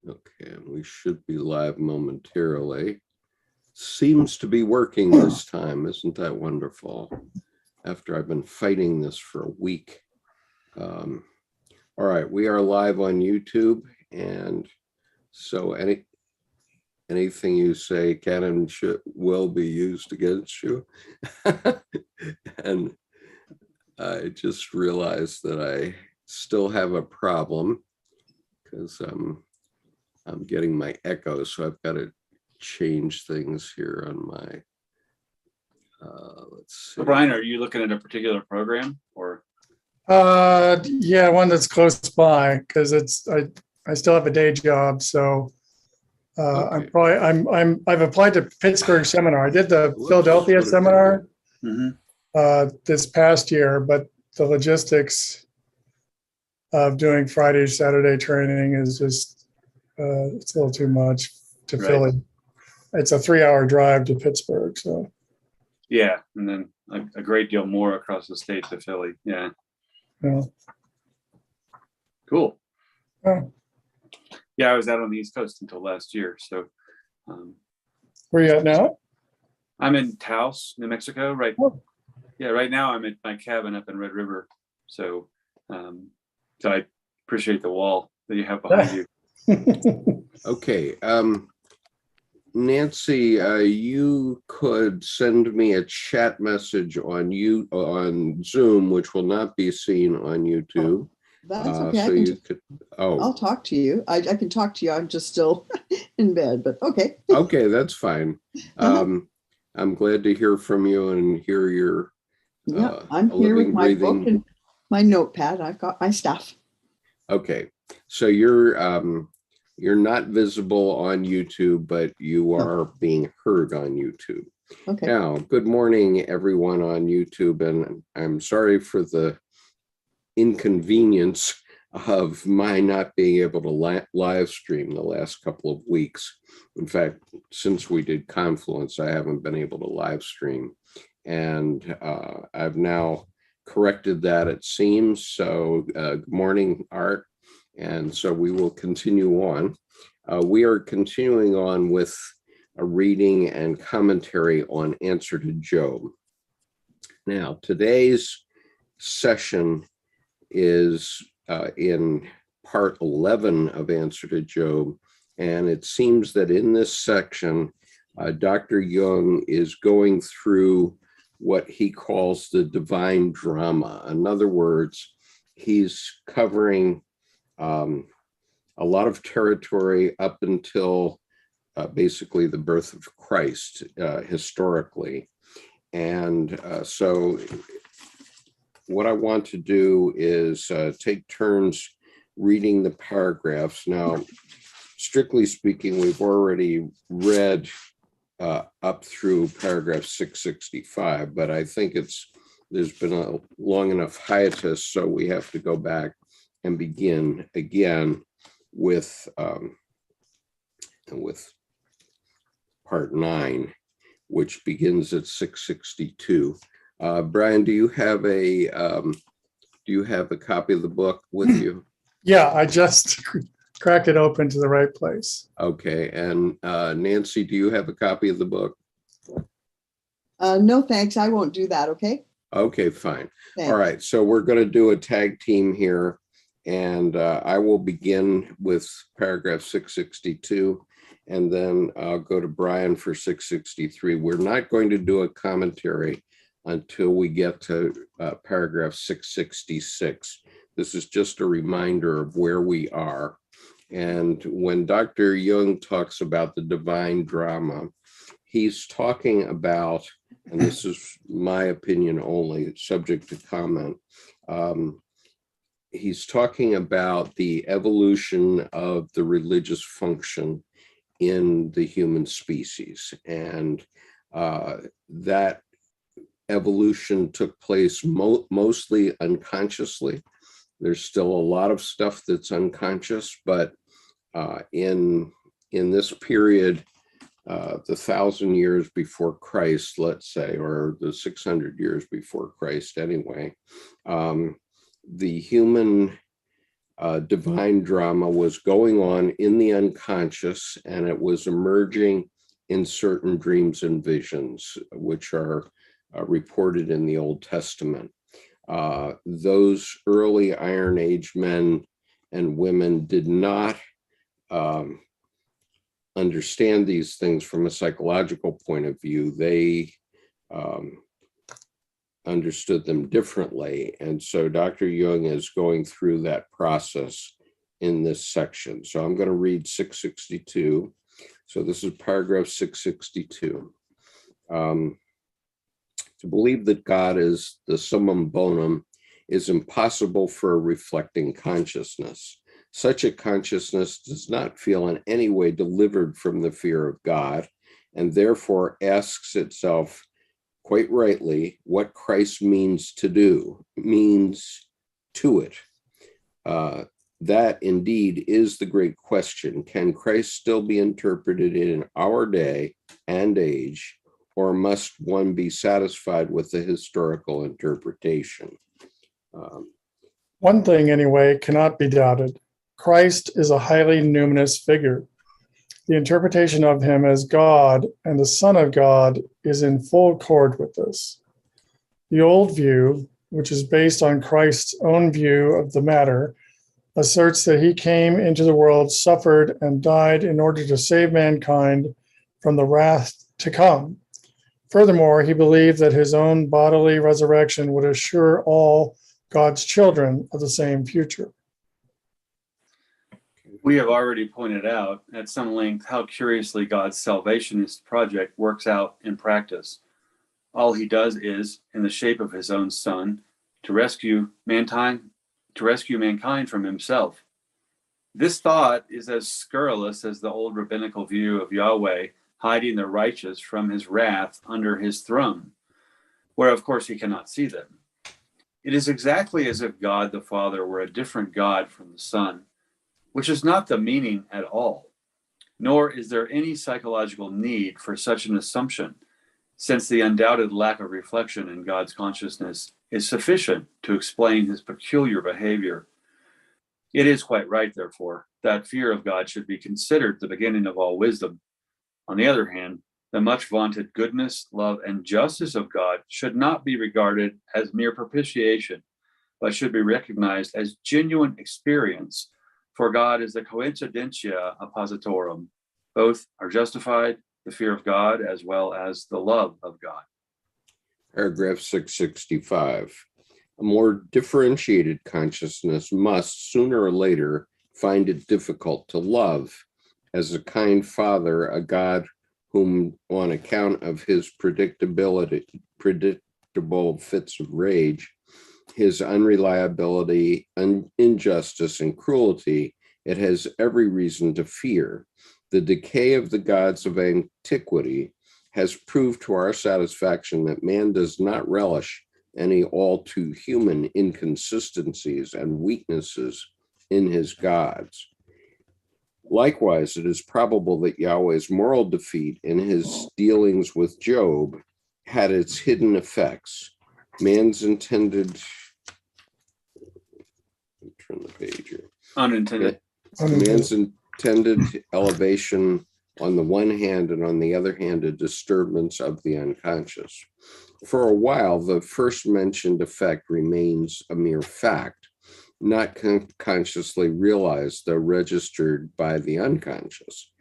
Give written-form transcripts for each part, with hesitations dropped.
Okay, we should be live momentarily. Seems to be working this time. Isn't that wonderful? After I've been fighting this for a week. All right, we are live on YouTube, and so anything you say can and will be used against you. And I just realized that I still have a problem because I'm getting my echo, so I've got to change things here on my, let's see. So Brian, are you looking at a particular program or? Yeah, one that's close by, because I still have a day job, so Okay. I've applied to Pittsburgh seminar. I did the Whoops, Philadelphia what did I seminar Mm-hmm. this past year, but the logistics of doing Friday, Saturday training is just it's a little too much to Right. Philly. It's a 3-hour drive to Pittsburgh, so Yeah, and then a great deal more across the state to Philly. Yeah, yeah. cool. Oh, Yeah, I was out on the East Coast until last year, so where you at now? I'm in Taos, New Mexico. Right. Oh. Yeah, right now I'm at my cabin up in Red River. So, so I appreciate the wall that you have behind you. Okay, Nancy, you could send me a chat message on Zoom, which will not be seen on YouTube. That's okay. So you could. Oh, I'll talk to you. I can talk to you. I'm just still in bed, but okay. okay, that's fine. I'm glad to hear from you and hear your. Yeah, I'm here with my book and my notepad. I've got my stuff. Okay, so you're not visible on YouTube, but you are being heard on YouTube. Okay. Now, good morning, everyone on YouTube, and I'm sorry for the inconvenience of my not being able to live stream the last couple of weeks. In fact, since we did Confluence, I haven't been able to live stream, and I've now corrected that, it seems. So good morning, Art. And so we will continue on. We are continuing on with a reading and commentary on Answer to Job. Now, today's session is in part 11 of Answer to Job. And it seems that in this section, Dr. Jung is going through what he calls the divine drama. In other words, he's covering a lot of territory up until basically the birth of Christ historically. And so what I want to do is take turns reading the paragraphs. Now, strictly speaking, we've already read up through paragraph 665, but I think there's been a long enough hiatus, so we have to go back and begin again with part 9, which begins at 662. Brian, do you have a copy of the book with you? Yeah, I just cracked it open to the right place. Okay, and Nancy, do you have a copy of the book? No, thanks. I won't do that. Okay. Okay, fine. Thanks. All right, so we're going to do a tag team here, and I will begin with paragraph 662, and then I'll go to Brian for 663. We're not going to do a commentary until we get to paragraph 666. This is just a reminder of where we are. And when Dr. Jung talks about the divine drama, he's talking about, and this is my opinion only, subject to comment, he's talking about the evolution of the religious function in the human species. And that evolution took place mostly unconsciously. There's still a lot of stuff that's unconscious, but in this period, the 1,000 years before Christ, let's say, or the 600 years before Christ anyway, the human divine drama was going on in the unconscious, and it was emerging in certain dreams and visions, which are reported in the Old Testament. Those early Iron Age men and women did not understand these things from a psychological point of view. They understood them differently. And so Dr. Jung is going through that process in this section. So I'm going to read 662. So this is paragraph 662. To believe that God is the summum bonum is impossible for a reflecting consciousness. Such a consciousness does not feel in any way delivered from the fear of God, and therefore asks itself, quite rightly, what Christ means to it. That indeed is the great question. Can Christ still be interpreted in our day and age, or must one be satisfied with the historical interpretation? One thing, anyway, cannot be doubted. Christ is a highly numinous figure. The interpretation of him as God and the Son of God is in full accord with this. The old view, which is based on Christ's own view of the matter, asserts that he came into the world, suffered, and died in order to save mankind from the wrath to come. Furthermore, he believed that his own bodily resurrection would assure all God's children of the same future. We have already pointed out at some length how curiously God's salvationist project works out in practice. All he does is, in the shape of his own Son, to rescue mankind from himself. This thought is as scurrilous as the old rabbinical view of Yahweh hiding the righteous from his wrath under his throne, where of course he cannot see them. It is exactly as if God the Father were a different God from the Son, which is not the meaning at all, nor is there any psychological need for such an assumption, since the undoubted lack of reflection in God's consciousness is sufficient to explain his peculiar behavior. It is quite right, therefore, that fear of God should be considered the beginning of all wisdom. On the other hand, the much vaunted goodness, love, and justice of God should not be regarded as mere propitiation, but should be recognized as genuine experience, for God is the coincidentia oppositorum. Both are justified, the fear of God as well as the love of God. Paragraph 665. A more differentiated consciousness must, sooner or later, find it difficult to love. As a kind father, a God whom, on account of his predictable fits of rage, his unreliability, injustice, and cruelty, it has every reason to fear. The decay of the gods of antiquity has proved to our satisfaction that man does not relish any all too human inconsistencies and weaknesses in his gods. Likewise, it is probable that Yahweh's moral defeat in his dealings with Job had its hidden effects. Man's intended, turn the page here. Unintended. Man's intended elevation on the one hand, and on the other hand, a disturbance of the unconscious. For a while, the first mentioned effect remains a mere fact, not consciously realized, though registered by the unconscious.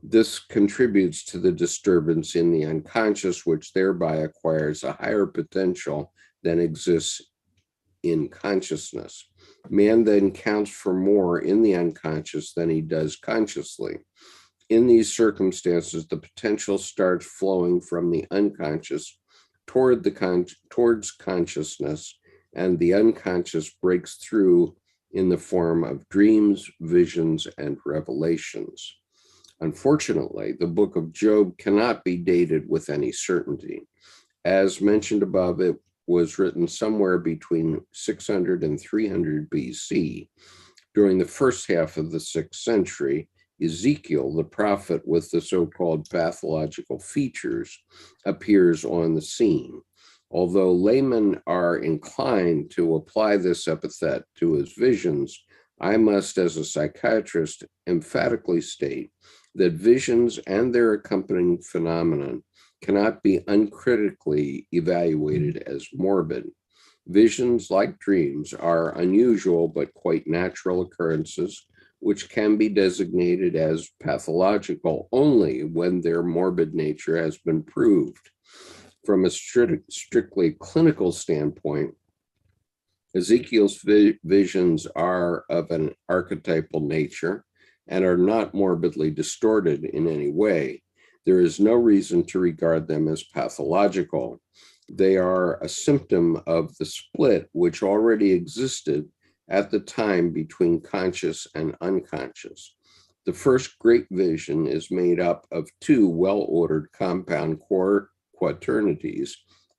This contributes to the disturbance in the unconscious, which thereby acquires a higher potential than exists in consciousness. Man then counts for more in the unconscious than he does consciously. In these circumstances, the potential starts flowing from the unconscious towards consciousness, and the unconscious breaks through in the form of dreams, visions, and revelations. Unfortunately, the book of Job cannot be dated with any certainty. As mentioned above, it was written somewhere between 600 and 300 BC. During the first half of the 6th century, Ezekiel, the prophet with the so-called pathological features, appears on the scene. Although laymen are inclined to apply this epithet to his visions, I must, as a psychiatrist, emphatically state that visions and their accompanying phenomenon cannot be uncritically evaluated as morbid. Visions, like dreams, are unusual but quite natural occurrences, which can be designated as pathological only when their morbid nature has been proved. From a strictly clinical standpoint, Ezekiel's visions are of an archetypal nature and are not morbidly distorted in any way. There is no reason to regard them as pathological. They are a symptom of the split which already existed at the time between conscious and unconscious. The first great vision is made up of two well-ordered compound quaternities,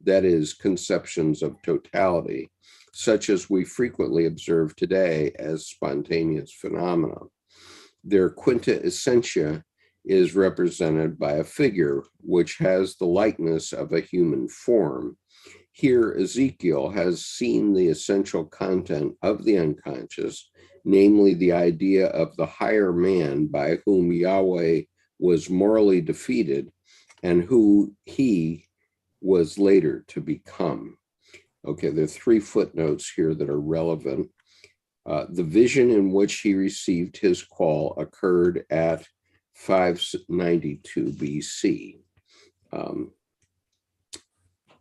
that is, conceptions of totality, such as we frequently observe today as spontaneous phenomena. Their quinta essentia is represented by a figure which has the likeness of a human form. Here, Ezekiel has seen the essential content of the unconscious, namely the idea of the higher man by whom Yahweh was morally defeated and who he was later to become. Okay, there are 3 footnotes here that are relevant. The vision in which he received his call occurred at 592 BC.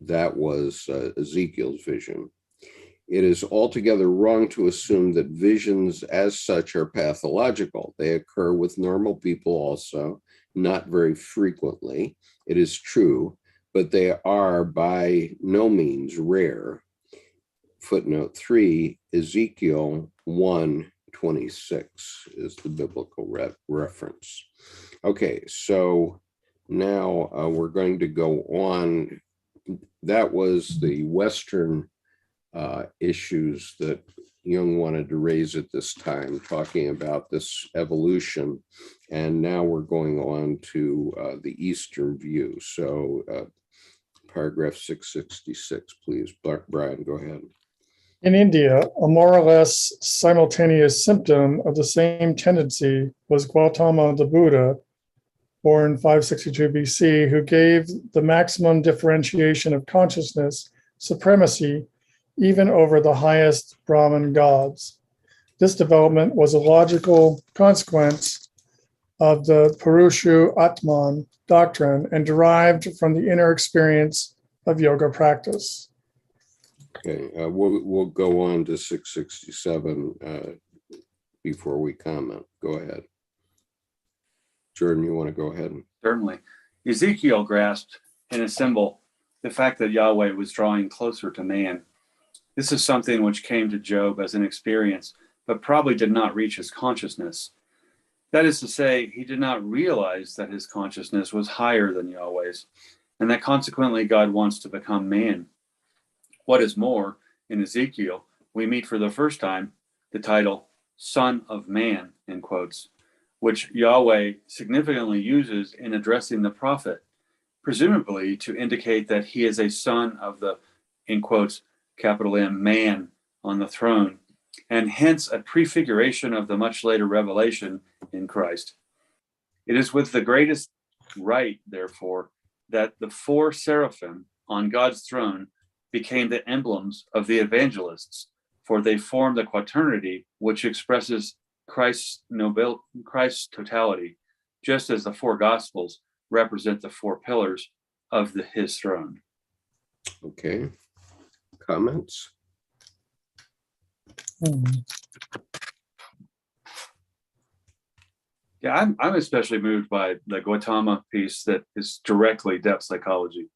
That was Ezekiel's vision. It is altogether wrong to assume that visions as such are pathological. They occur with normal people also, not very frequently. It is true, but they are by no means rare. Footnote 3, Ezekiel 1:26 is the biblical reference. Okay, so now we're going to go on. That was the Western issues that Jung wanted to raise at this time, talking about this evolution. And now we're going on to the Eastern view. So paragraph 666, please. Brian, go ahead. In India, a more or less simultaneous symptom of the same tendency was Gautama the Buddha, born 562 BC, who gave the maximum differentiation of consciousness supremacy even over the highest Brahman gods. This development was a logical consequence of the Purushu Atman doctrine and derived from the inner experience of yoga practice. Okay, we'll go on to 667 before we comment. Go ahead. Jordan, you want to go ahead? Certainly. Ezekiel grasped in a symbol the fact that Yahweh was drawing closer to man. This is something which came to Job as an experience, but probably did not reach his consciousness. That is to say, he did not realize that his consciousness was higher than Yahweh's, and that consequently God wants to become man. What is more, in Ezekiel, we meet for the first time the title Son of Man, in quotes, which Yahweh significantly uses in addressing the prophet, presumably to indicate that he is a son of the, in quotes, capital M, man on the throne, and hence a prefiguration of the much later revelation in Christ. It is with the greatest right, therefore, that the 4 seraphim on God's throne became the emblems of the evangelists, for they form the quaternity which expresses Christ's totality, just as the 4 gospels represent the 4 pillars of his throne. Okay. Comments? Yeah, I'm especially moved by the Gautama piece that is directly depth psychology,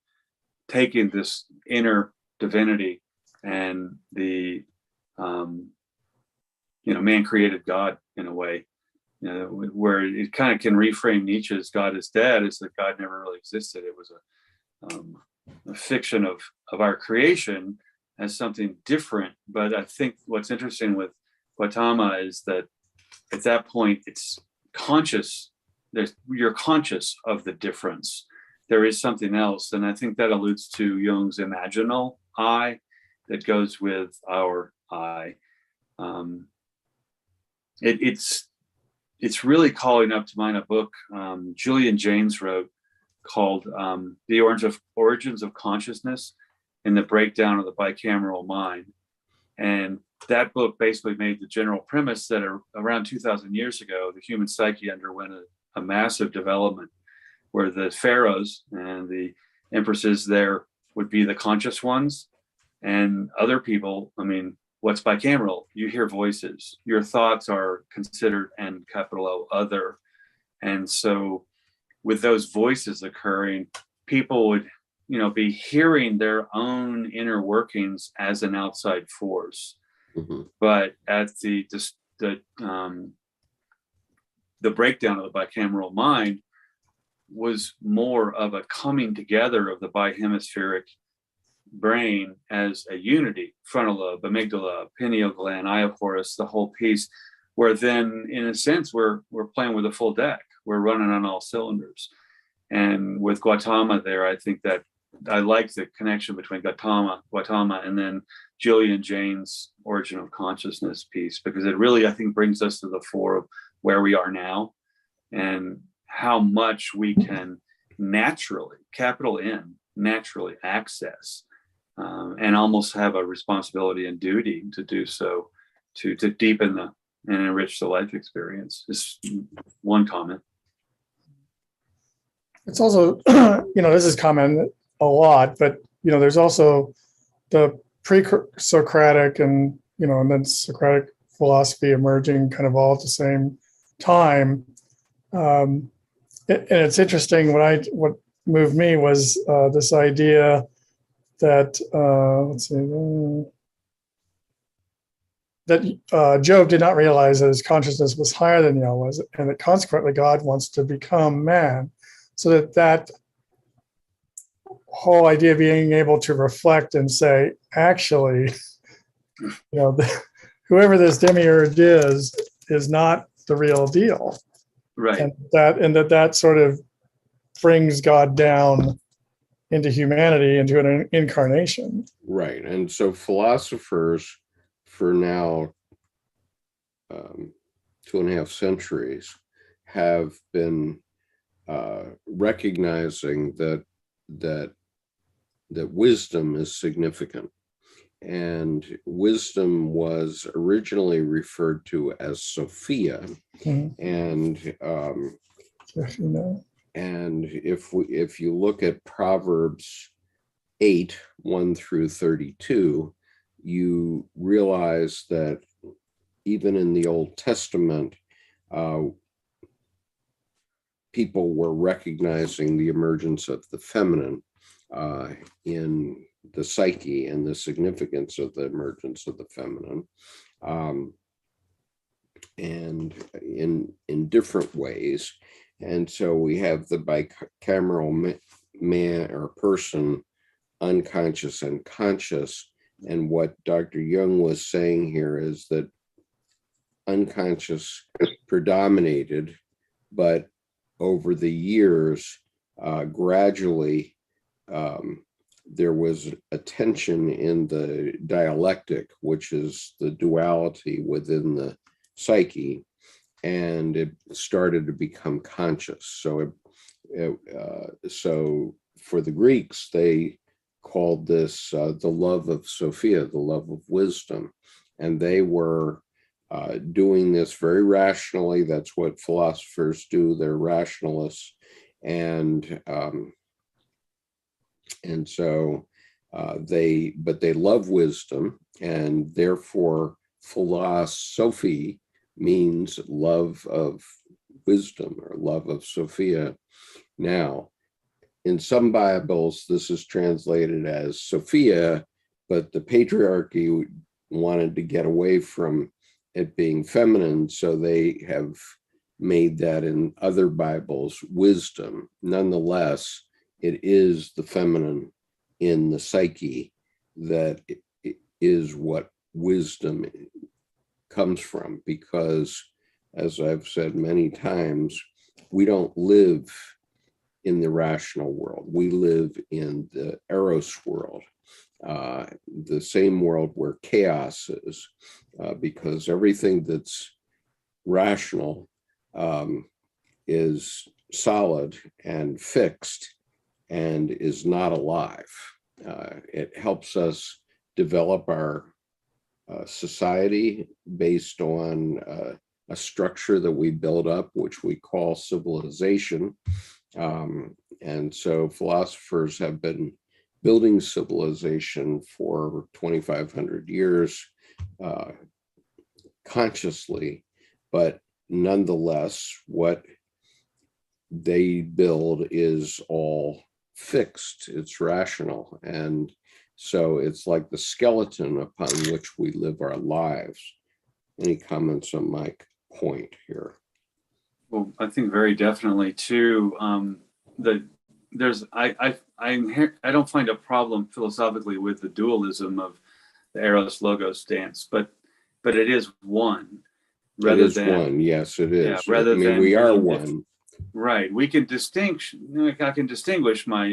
taking this inner divinity and the man created God in a way, where it kind of can reframe Nietzsche's God is dead is that God never really existed. It was a fiction of our creation as something different. But I think what's interesting with Gautama is that at that point it's conscious. You're conscious of the difference. There is something else, and I think that alludes to Jung's imaginal I that goes with our I. it's really calling up to mind a book Julian Jaynes wrote called The Origins of Consciousness and the Breakdown of the Bicameral Mind. And that book basically made the general premise that around 2,000 years ago, the human psyche underwent a massive development where the pharaohs and the empresses there would be the conscious ones, and other people, I mean, what's bicameral? You hear voices. Your thoughts are considered and capital O other. And so with those voices occurring, people would, be hearing their own inner workings as an outside force. Mm-hmm. But at the breakdown of the bicameral mind was more of a coming together of the bihemispheric brain as a unity, frontal lobe, amygdala, pineal gland, eye of Horus, the whole piece, where then in a sense we're playing with a full deck. We're running on all cylinders. And with Gautama there, I think that I like the connection between Gautama and then Julian Jaynes' Origin of Consciousness piece, because it really, I think, brings us to the fore of where we are now and how much we can naturally, capital N, naturally access and almost have a responsibility and duty to do so, to deepen and enrich the life experience. Just one comment. It's also, this is common a lot, but, there's also the pre-Socratic and then Socratic philosophy emerging kind of all at the same time. And it's interesting, what moved me was this idea that, that Job did not realize that his consciousness was higher than Yahweh's, and that consequently God wants to become man. So that whole idea of being able to reflect and say, actually, whoever this demiurge is not the real deal. Right. And that sort of brings God down into humanity, into an incarnation. Right. And so philosophers for now 2.5 centuries have been recognizing that wisdom is significant. And wisdom was originally referred to as Sophia. Mm-hmm. And if you look at Proverbs 8:1-32, you realize that even in the Old Testament, people were recognizing the emergence of the feminine in the psyche and the significance of the emergence of the feminine, and in different ways. And so we have the bicameral man or person, unconscious and conscious. And what Dr. Jung was saying here is that unconscious predominated, but over the years, gradually, there was a tension in the dialectic, which is the duality within the psyche, and it started to become conscious. So for the Greeks, they called this the love of Sophia, the love of wisdom, and they were doing this very rationally. That's what philosophers do. They're rationalists, and so they love wisdom, and therefore philosophy means love of wisdom or love of Sophia. Now, in some Bibles, this is translated as Sophia, but the patriarchy wanted to get away from it being feminine, so they have made that in other Bibles wisdom. Nonetheless, it is the feminine in the psyche that is what wisdom comes from, because, as I've said many times, we don't live in the rational world. We live in the eros world, the same world where chaos is, because everything that's rational is solid and fixed and is not alive. It helps us develop our society based on a structure that we build up, which we call civilization. And so philosophers have been building civilization for 2,500 years consciously, but nonetheless, what they build is all fixed, it's rational. And so it's like the skeleton upon which we live our lives. Any comments on my point here? Well, I think very definitely too. I don't find a problem philosophically with the dualism of the Eros Logos dance, but it is one. Rather than one, yes, it is. Yeah, rather than we are one. Right. We can distinguish. I can distinguish my,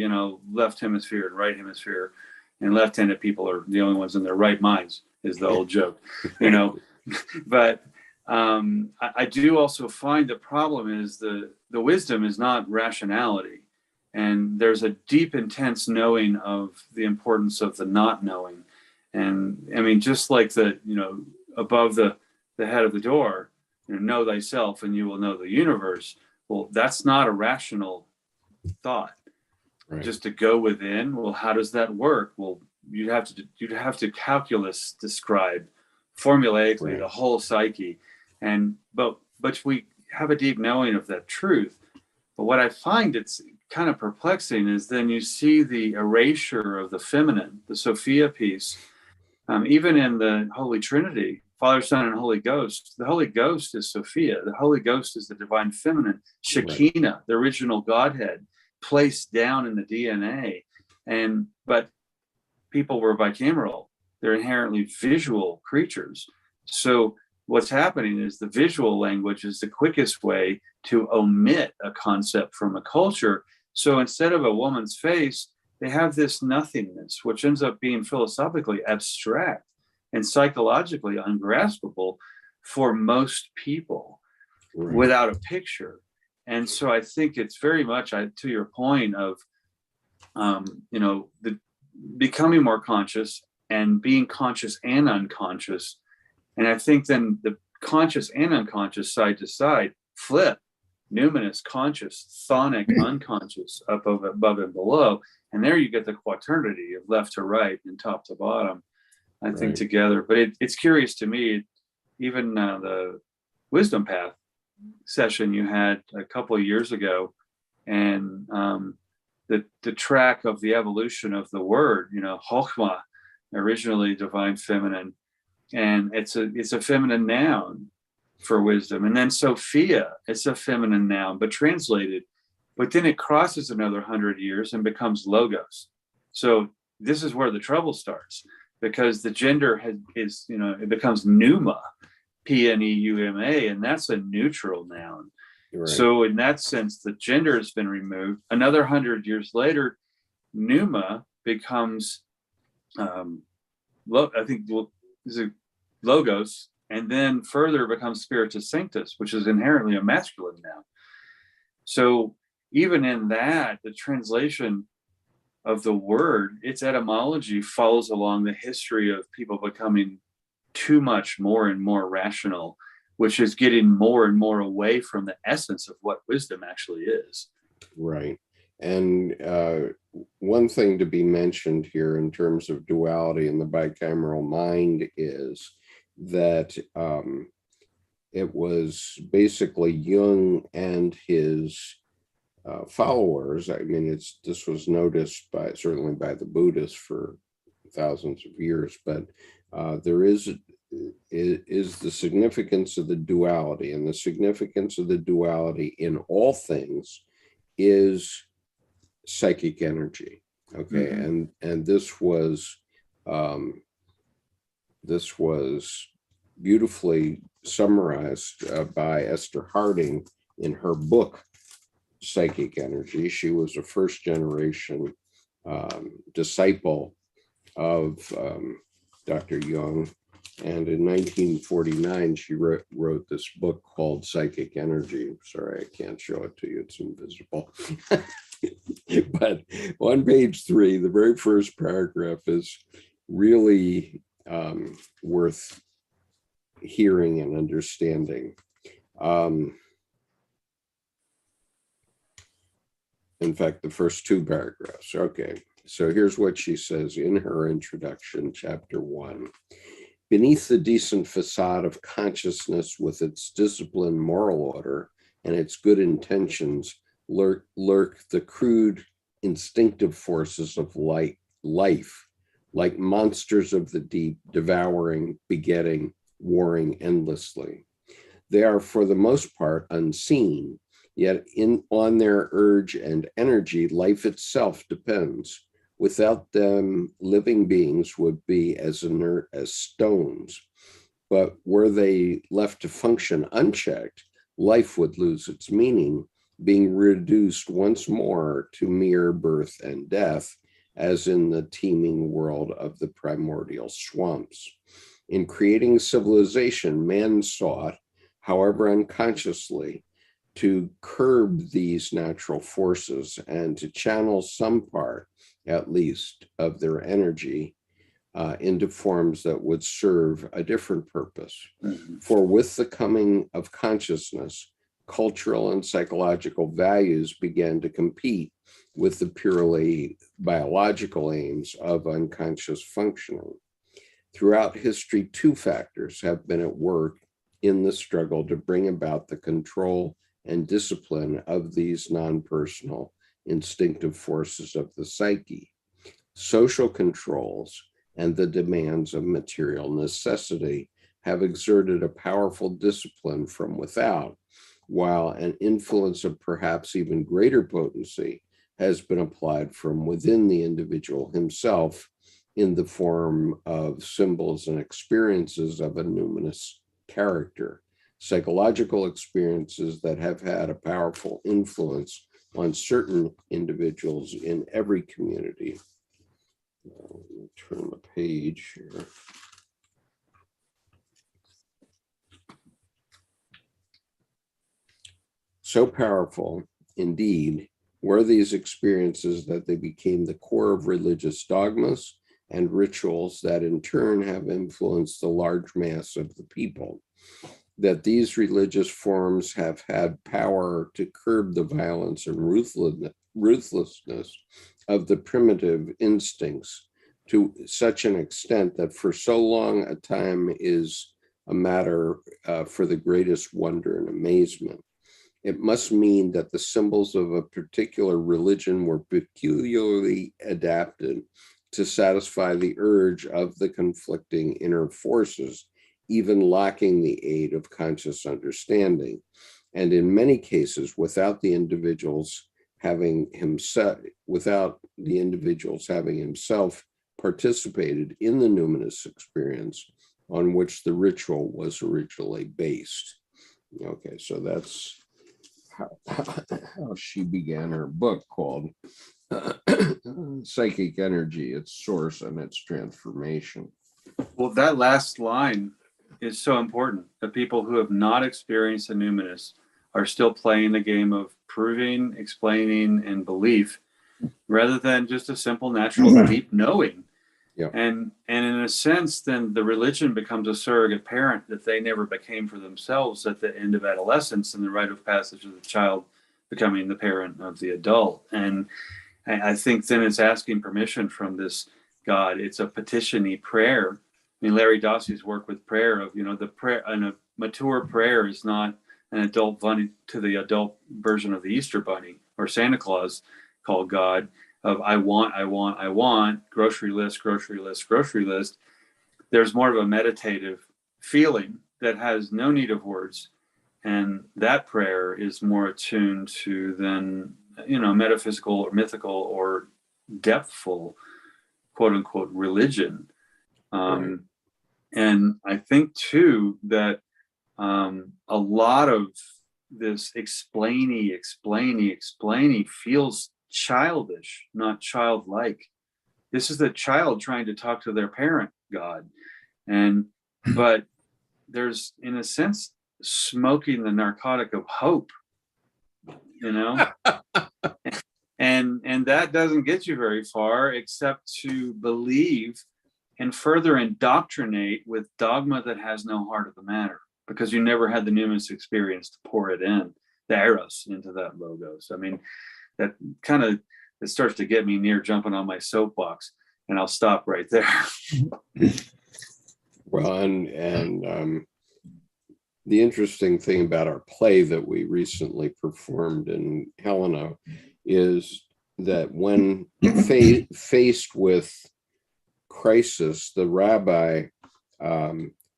left hemisphere and right hemisphere, and left-handed people are the only ones in their right minds, is the old joke, But I do also find the problem is the wisdom is not rationality, and there's a deep, intense knowing of the importance of the not knowing, and I mean, just like above the head of the door, know thyself, and you will know the universe. Well, that's not a rational thought. Right. Just to go within. Well, how does that work? Well, you'd have to calculus describe formulaically the whole psyche, but we have a deep knowing of that truth. But what I find it's kind of perplexing is then you see the erasure of the feminine, the Sophia piece, even in the Holy Trinity. Father, Son, and Holy Ghost. The Holy Ghost is Sophia. The Holy Ghost is the divine feminine. Shekinah, the original Godhead, placed down in the DNA. But people were bicameral. They're inherently visual creatures. So what's happening is the visual language is the quickest way to omit a concept from a culture. So instead of a woman's face, they have this nothingness, which ends up being philosophically abstract and psychologically ungraspable for most people without a picture. And so I think it's very much to your point of, the becoming more conscious and being conscious and unconscious. And I think then the conscious and unconscious side to side flip, numinous, conscious, thonic, unconscious, up above and below. And there you get the quaternity of left to right and top to bottom. I think together, but it's curious to me, even the Wisdom Path session you had a couple of years ago, and the track of the evolution of the word, Chokhmah, originally divine feminine, and it's a feminine noun for wisdom, and then Sophia, it's a feminine noun, but translated, but then it crosses another 100 years and becomes Logos. So this is where the trouble starts. Because the gender it becomes pneuma, P-N-E-U-M-A, and that's a neutral noun. Right. So in that sense, the gender has been removed. Another 100 years later, pneuma becomes, I think, is it Logos, and then further becomes Spiritus Sanctus, which is inherently a masculine noun. So even in that, the translation of the word, its etymology follows along the history of people becoming too much more and more rational, which is getting more and more away from the essence of what wisdom actually is. Right. And one thing to be mentioned here in terms of duality in the bicameral mind is that it was basically Jung and his followers. I mean, this was noticed certainly by the Buddhists for thousands of years, but there is the significance of the duality, and the significance of the duality in all things is psychic energy. Okay, mm-hmm. and this was beautifully summarized by Esther Harding in her book Psychic Energy. She was a first generation disciple of Dr. Jung, And in 1949, she wrote this book called Psychic Energy. Sorry, I can't show it to you. It's invisible. But on page 3, the very first paragraph is really worth hearing and understanding. In fact, the first 2 paragraphs. Okay, so here's what she says in her introduction, chapter 1. Beneath the decent facade of consciousness with its disciplined moral order and its good intentions lurk the crude instinctive forces of life, like monsters of the deep, devouring, begetting, warring endlessly. They are for the most part unseen, yet on their urge and energy, life itself depends. Without them, living beings would be as inert as stones. But were they left to function unchecked, life would lose its meaning, being reduced once more to mere birth and death, as in the teeming world of the primordial swamps. In creating civilization, man sought, however unconsciously, to curb these natural forces and to channel some part, at least, of their energy into forms that would serve a different purpose. For with the coming of consciousness, cultural and psychological values began to compete with the purely biological aims of unconscious functioning. Throughout history, 2 factors have been at work in the struggle to bring about the control and discipline of these non-personal instinctive forces of the psyche: social controls and the demands of material necessity have exerted a powerful discipline from without, while an influence of perhaps even greater potency has been applied from within the individual himself in the form of symbols and experiences of a numinous character, psychological experiences that have had a powerful influence on certain individuals in every community. Let me turn the page here. So powerful, indeed, were these experiences that they became the core of religious dogmas and rituals that in turn have influenced the large mass of the people. That these religious forms have had power to curb the violence and ruthlessness of the primitive instincts to such an extent that for so long a time is a matter for the greatest wonder and amazement. It must mean that the symbols of a particular religion were peculiarly adapted to satisfy the urge of the conflicting inner forces, even lacking the aid of conscious understanding, and in many cases without the individuals having himself participated in the numinous experience on which the ritual was originally based. Okay, so that's how she began her book called Psychic Energy, Its Source and Its Transformation. Well, that last line is so important. The people who have not experienced the numinous are still playing the game of proving, explaining, and belief, rather than just a simple, natural, deep knowing. Yeah. And in a sense, then the religion becomes a surrogate parent that they never became for themselves at the end of adolescence and the rite of passage of the child becoming the parent of the adult. And I think then it's asking permission from this God. It's a petition-y prayer. I mean, Larry Dossey's work with prayer of, the prayer, and a mature prayer is not an adult bunny to the adult version of the Easter Bunny or Santa Claus called God of I want, grocery list. There's more of a meditative feeling that has no need of words. And that prayer is more attuned to than, metaphysical or mythical or depthful, quote unquote, religion. Right. And I think too that a lot of this explainy feels childish, not childlike. This is the child trying to talk to their parent, God. And but there's, in a sense, smoking the narcotic of hope, you know. And that doesn't get you very far, except to believe and further indoctrinate with dogma that has no heart of the matter, because you never had the numinous experience to pour it in, the eros, into that logos. I mean, that kind of, it starts to get me near jumping on my soapbox, and I'll stop right there. Well, and the interesting thing about our play that we recently performed in Helena is that when faced with crisis, the rabbi,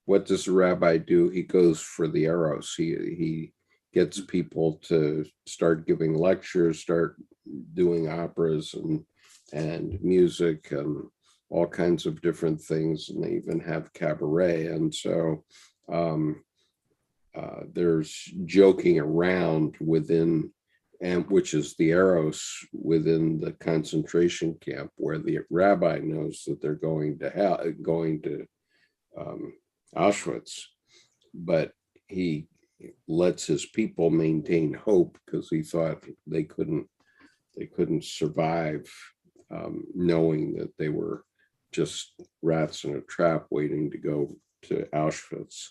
what does the rabbi do? He goes for the eros. He gets people to start giving lectures, start doing operas and music and all kinds of different things, and they even have cabaret. And so there's joking around within, and which is the eros within the concentration camp, where the rabbi knows that they're going to Auschwitz, but he lets his people maintain hope because he thought they couldn't survive, knowing that they were just rats in a trap waiting to go to Auschwitz.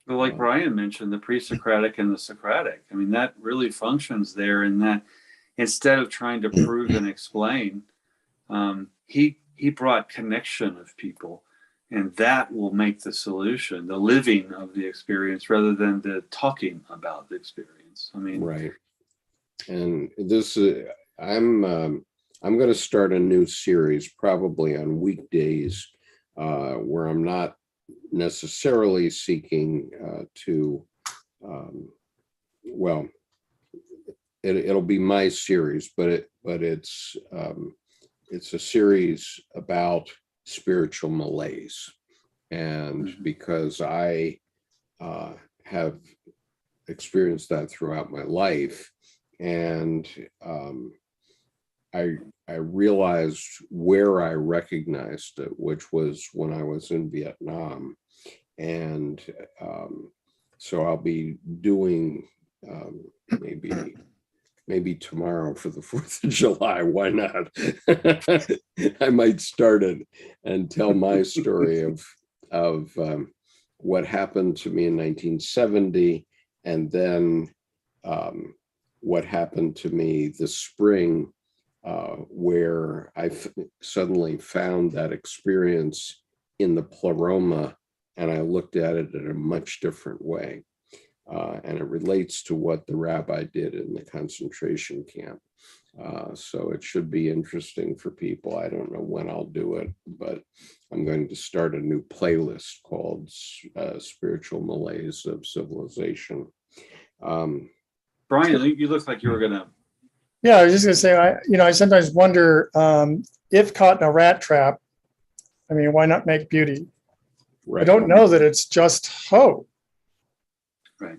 Well, like Brian mentioned, the pre-Socratic and the Socratic. I mean, that really functions there in that instead of trying to prove and explain, he brought connection of people, and that will make the solution, the living of the experience rather than the talking about the experience. I mean, right. And this, I'm going to start a new series probably on weekdays, where I'm not necessarily seeking to, well, it'll be my series, but it's a series about spiritual malaise, and because I have experienced that throughout my life, and I realized where I recognized it, which was when I was in Vietnam. And so I'll be doing maybe tomorrow for the 4th of July. Why not? I might start it and tell my story of what happened to me in 1970, and then what happened to me this spring, where I suddenly found that experience in the pleroma, and I looked at it in a much different way. And it relates to what the rabbi did in the concentration camp. So it should be interesting for people. I don't know when I'll do it, but I'm going to start a new playlist called Spiritual Malaise of Civilization. Brian, you look like you were going to. Yeah, I was just going to say, I sometimes wonder if caught in a rat trap, I mean, why not make beauty? Right. I don't know that it's just hope. Right.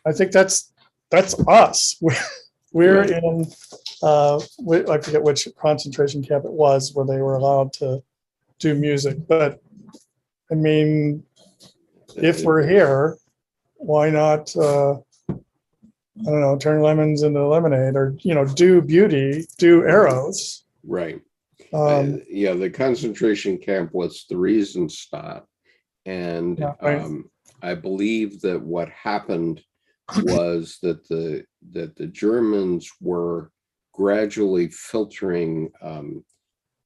I think that's us. We're right. In, I forget which concentration camp it was where they were allowed to do music. But I mean, if we're here, why not, I don't know, turn lemons into lemonade, or, do beauty, do eros. Right. The concentration camp was the Theresienstadt. And yeah, right. I believe that what happened was that the Germans were gradually filtering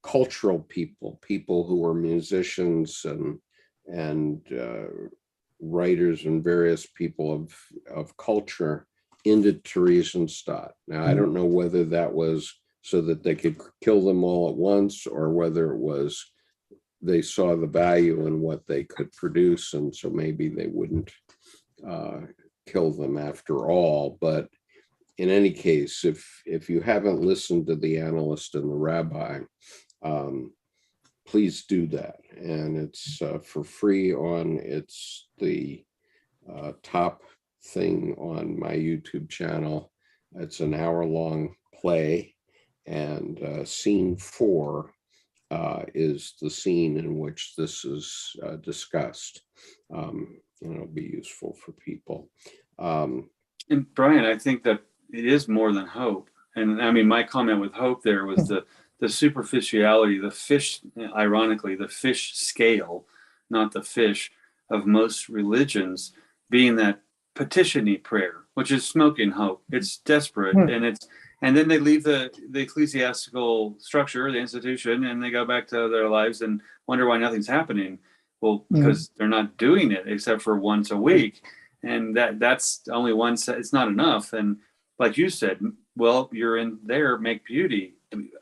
cultural people who were musicians and writers and various people of culture into Theresienstadt. Now, I don't know whether that was so that they could kill them all at once, or whether it was they saw the value in what they could produce, and so maybe they wouldn't kill them after all. But in any case, if you haven't listened to the analyst and the rabbi, please do that. And it's for free it's the top thing on my YouTube channel. It's an hour-long play, and scene 4 is the scene in which this is discussed. And it'll be useful for people. And Brian, I think that it is more than hope. And I mean, my comment with hope there was the superficiality, the fish, ironically, the fish scale, not the fish of most religions, being that petition-y prayer, which is smoking hope. It's desperate, and then they leave the ecclesiastical structure, the institution, and they go back to their lives and wonder why nothing's happening. Well, because they're not doing it except for once a week, and that's only once. It's not enough. And like you said, well, you're in there, make beauty.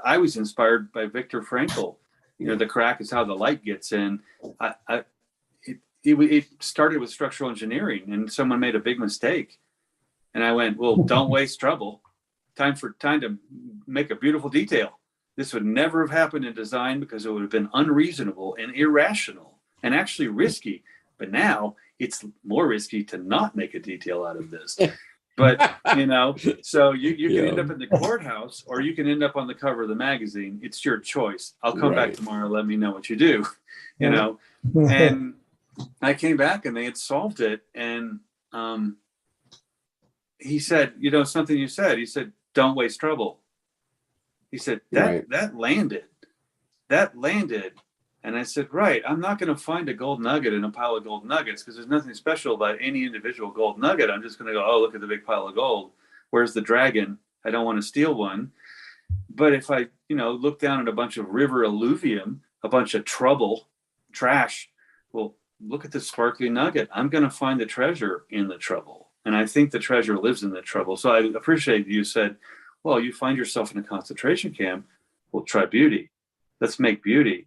I was inspired by Viktor Frankl. The crack is how the light gets in. It started with structural engineering, and someone made a big mistake, and I went, well, don't waste trouble. Time to make a beautiful detail. This would never have happened in design because it would have been unreasonable and irrational and actually risky. But now it's more risky to not make a detail out of this. But, so you can end up in the courthouse, or you can end up on the cover of the magazine. It's your choice. I'll come back tomorrow. Let me know what you do, And I came back and they had solved it. And he said, something you said. He said, don't waste trouble. He said, that landed. And I said, right, I'm not going to find a gold nugget in a pile of gold nuggets because there's nothing special about any individual gold nugget. I'm just going to go, oh, look at the big pile of gold. Where's the dragon? I don't want to steal one. But if I, look down at a bunch of river alluvium, a bunch of trash, well, look at the sparkly nugget. I'm going to find the treasure in the trouble. And I think the treasure lives in the trouble. So I appreciate you said, well, you find yourself in a concentration camp. Well, try beauty. Let's make beauty.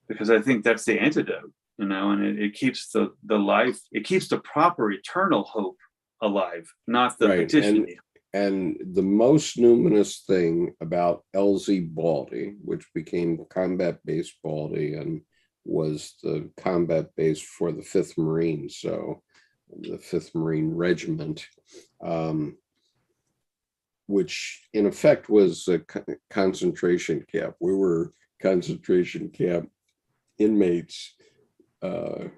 Because I think that's the antidote, and it keeps the life, it keeps the proper eternal hope alive, not the petition. And the most numinous thing about LZ Baldy, which became combat-based Baldy and was the combat base for the 5th Marines, so the 5th Marine Regiment, which in effect was a concentration camp. We were concentration camp inmates who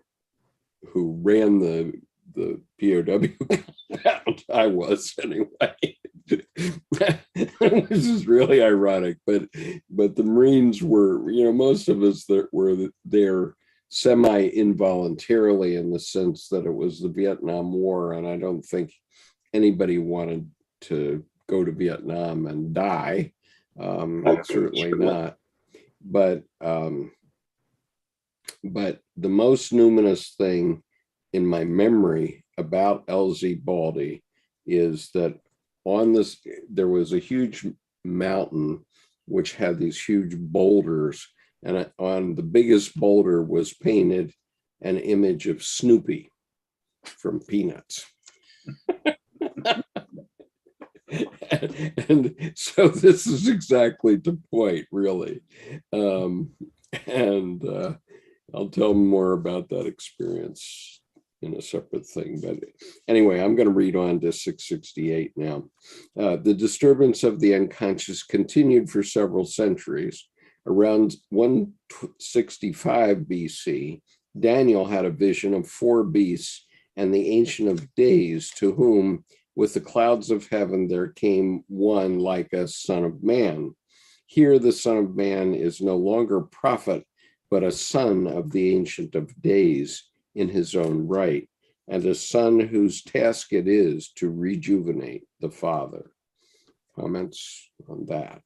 ran the POW compound. I was anyway. This is really ironic, but the Marines were, most of us that were there semi-involuntarily in the sense that it was the Vietnam War, and I don't think anybody wanted to go to Vietnam and die. Certainly not. But the most numinous thing in my memory about LZ Baldy is that there was a huge mountain which had these huge boulders, and on the biggest boulder was painted an image of Snoopy from Peanuts. And so this is exactly the point, really. I'll tell more about that experience in a separate thing. But anyway, I'm going to read on to 668 now. The disturbance of the unconscious continued for several centuries. Around 165 BC, Daniel had a vision of 4 beasts and the Ancient of Days, to whom, with the clouds of heaven, there came one like a son of man. Here, the Son of Man is no longer prophet, but a son of the Ancient of Days in his own right, and a son whose task it is to rejuvenate the Father. Comments on that?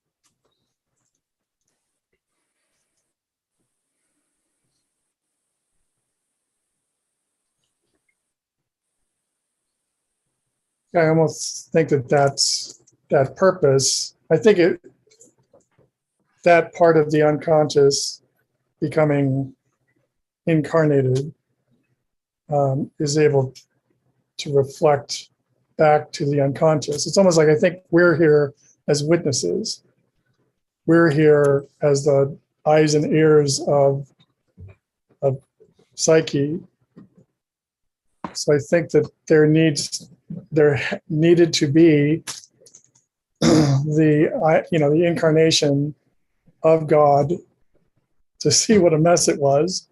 I almost think that's that purpose. I think that part of the unconscious becoming incarnated is able to reflect back to the unconscious. It's almost like, I think we're here as witnesses. We're here as the eyes and ears of psyche. So I think that there needed to be the incarnation of God to see what a mess it was.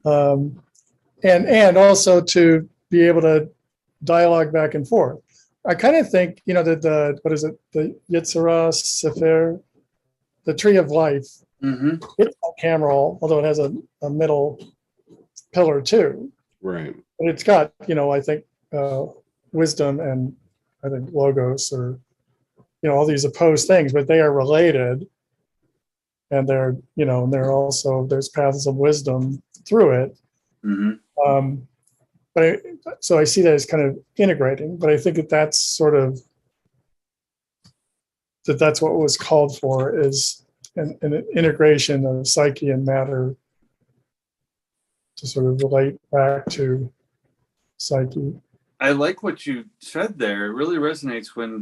And also to be able to dialogue back and forth. I kind of think, that the Yetzirah Sefer, the Tree of Life, it's on camera, although it has a middle pillar too. Right. But it's got, I think, wisdom and I think logos or, all these opposed things, but they are related. And they're, and they're also, there's paths of wisdom through it. So I see that as kind of integrating, but I think that's sort of, that's what was called for, is an integration of psyche and matter to sort of relate back to psyche. I like what you said there. It really resonates when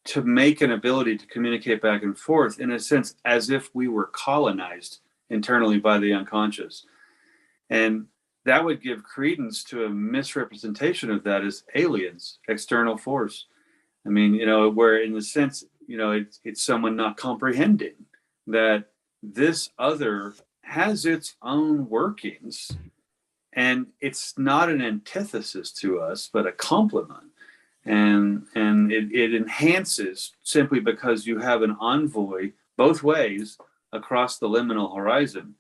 to make an ability to communicate back and forth, in a sense, as if we were colonized internally by the unconscious. And that would give credence to a misrepresentation of that as aliens, external force. I mean, where in the sense, it's someone not comprehending that this other has its own workings, and it's not an antithesis to us, but a complement. And it enhances simply because you have an envoy both ways across the liminal horizon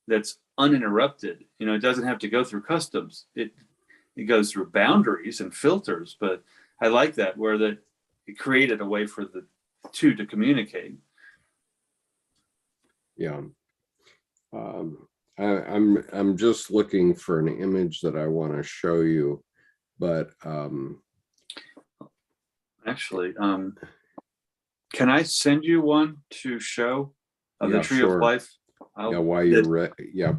that's uninterrupted. It doesn't have to go through customs. It goes through boundaries and filters. But I like that, where it created a way for the two to communicate. Yeah. I'm just looking for an image that I want to show you, but actually, can I send you one to show of the Tree of Life? While you're ready. Yeah.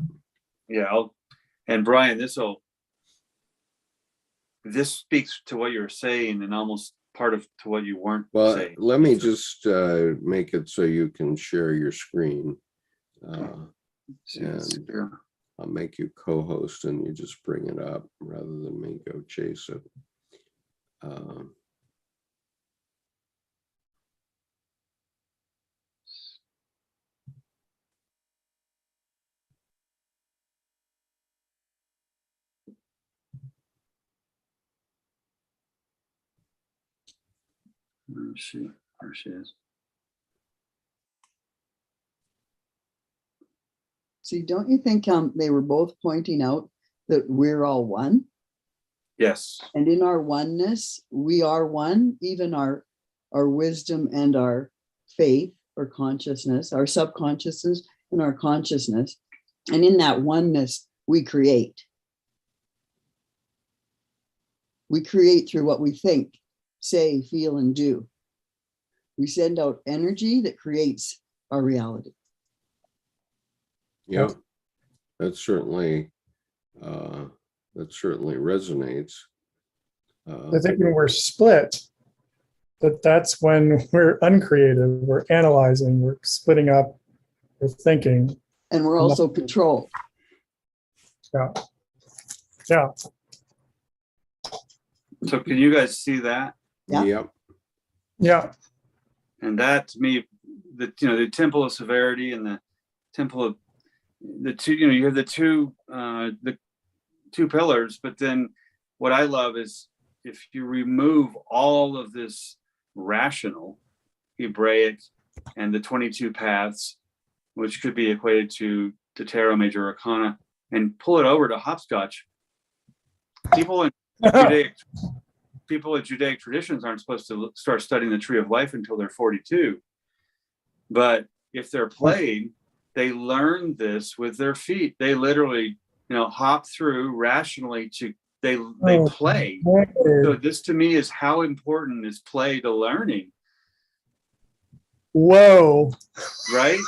And Brian, this speaks to what you're saying, and almost part of to what you weren't saying. Let me just make it so you can share your screen. And I'll make you co-host, and you just bring it up rather than me go chase it. Let's see. There she is. See, don't you think they were both pointing out that we're all one? Yes. And in our oneness, we are one, even our wisdom and our faith or consciousness, our subconsciousness and our consciousness. And in that oneness, we create. We create through what we think, say, feel, and do. We send out energy that creates our reality. Yeah, that certainly resonates. I think when we're split, that's when we're uncreative, we're analyzing, we're splitting up, we're thinking. And we're also controlled. Yeah. Yeah. So can you guys see that? Yeah. Yep. Yeah. And that, to me, the temple of severity and the temple of the two, you have the two pillars, but then what I love is if you remove all of this rational Hebraic and the 22 paths, which could be equated to Tarot Major Arcana, and pull it over to hopscotch, people in Judaic traditions aren't supposed to start studying the Tree of Life until they're 42. But if they're played, they learn this with their feet. They literally, hop through rationally they play. So this to me is how important is play to learning. Whoa. Right?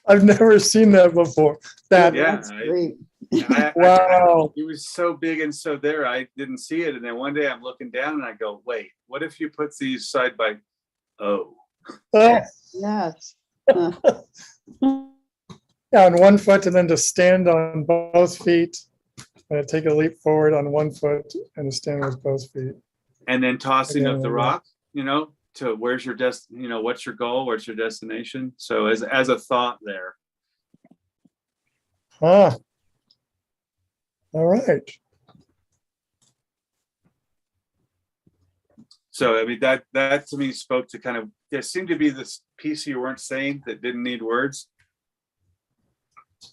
I've never seen that before. That's great. Wow. It was so big and so there, I didn't see it. And then one day I'm looking down and I go, wait, what if you put these side by, Yes. Yeah, on one foot, and then to stand on both feet, and take a leap forward on one foot and to stand with both feet. And then tossing of the rock, to where's your what's your goal, what's your destination? So as a thought there. Ah, all right. So I mean that to me spoke to kind of, there seemed to be this piece you weren't saying that didn't need words.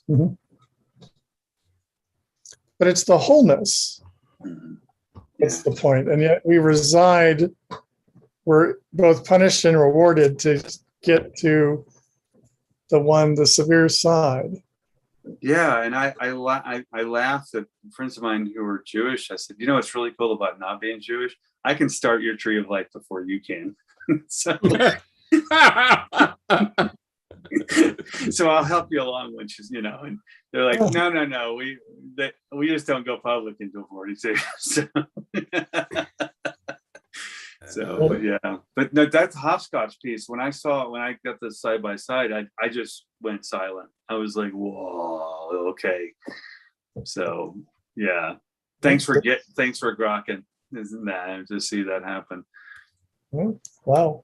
Mhm. But it's the wholeness. That's the point. And yet we reside, we're both punished and rewarded to get to the severe side. Yeah, and I laughed at friends of mine who were Jewish. I said, you know what's really cool about not being Jewish? I can start your tree of life before you can. So so I'll help you along, which is, and they're like, no, we just don't go public until 42. So yeah, but no, that's hopscotch piece. When I got this side by side, I just went silent. I was like, whoa, okay. So yeah, thanks for grokking, isn't that, to see that happen. Wow.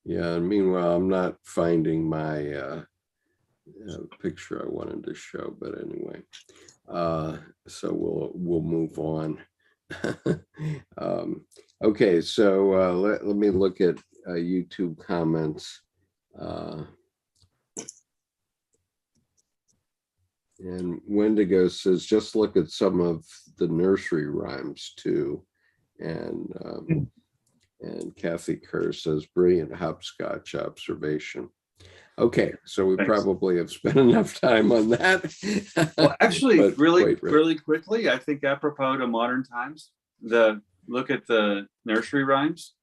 Yeah, and meanwhile, I'm not finding my picture I wanted to show, but anyway, so we'll move on. Okay, so let me look at YouTube comments. And Wendigo says, just look at some of the nursery rhymes too. And Kathy Kerr says, brilliant hopscotch observation. Okay, so we probably have spent enough time on that. Well, actually, really quickly, I think apropos to modern times, look at the nursery rhymes.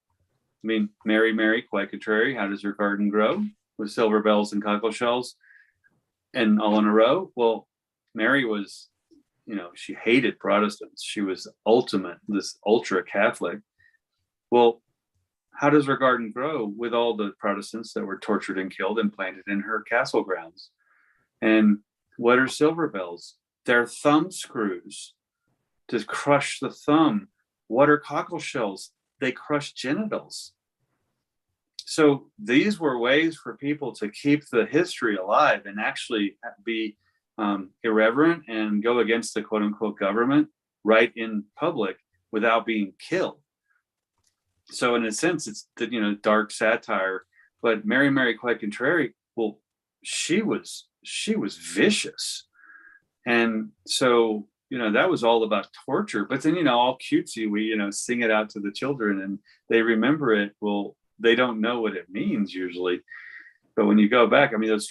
I mean, Mary, Mary, quite contrary, how does your garden grow? With silver bells and cockle shells and all in a row. Well, Mary was, she hated Protestants. She was this ultra Catholic. Well, how does her garden grow with all the Protestants that were tortured and killed and planted in her castle grounds? And what are silver bells? They're thumb screws to crush the thumb. What are cockle shells? They crush genitals. So these were ways for people to keep the history alive and actually be irreverent and go against the quote unquote government right in public without being killed. So in a sense, it's dark satire. But Mary, Mary, quite contrary. Well, she was vicious, and so that was all about torture. But then all cutesy, we sing it out to the children, and they remember it. Well, they don't know what it means usually, but when you go back, I mean, those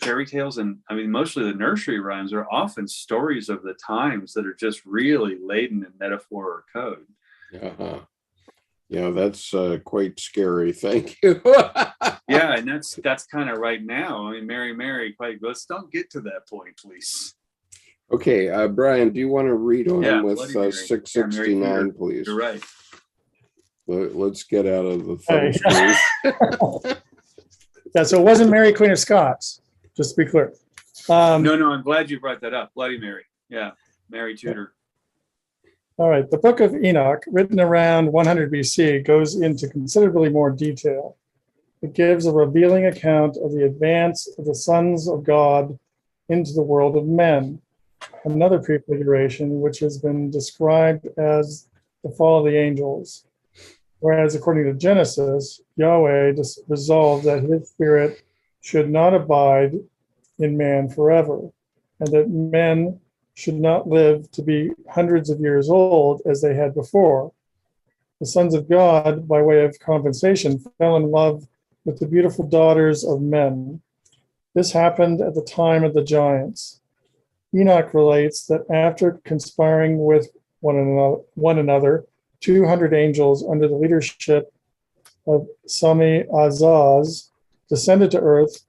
fairy tales and mostly the nursery rhymes are often stories of the times that are just really laden in metaphor or code. Uh-huh. Yeah, that's quite scary. Thank you. Yeah, and that's kind of right now. I mean, Mary, Mary, quite. Let's don't get to that point, please. Okay, Brian, do you want to read on with 669, Mary, please? You're right. Let's get out of the thumb screws. Yeah, so it wasn't Mary, Queen of Scots, just to be clear. No, I'm glad you brought that up. Bloody Mary. Yeah, Mary Tudor. All right, the Book of Enoch, written around 100 BC, goes into considerably more detail. It gives a revealing account of the advance of the sons of God into the world of men, another prefiguration which has been described as the fall of the angels. Whereas according to Genesis, Yahweh resolved that his spirit should not abide in man forever, and that men should not live to be hundreds of years old as they had before. The sons of God, by way of compensation, fell in love with the beautiful daughters of men. This happened at the time of the giants. Enoch relates that after conspiring with one another, 200 angels under the leadership of Sami Azaz descended to earth,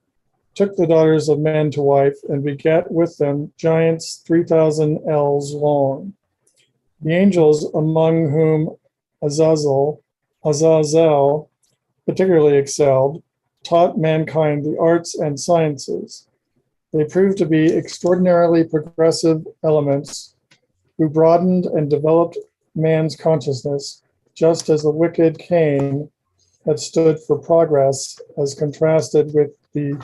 took the daughters of men to wife, and begat with them giants 3,000 ells long. The angels, among whom Azazel particularly excelled, taught mankind the arts and sciences. They proved to be extraordinarily progressive elements who broadened and developed man's consciousness, just as the wicked Cain had stood for progress as contrasted with the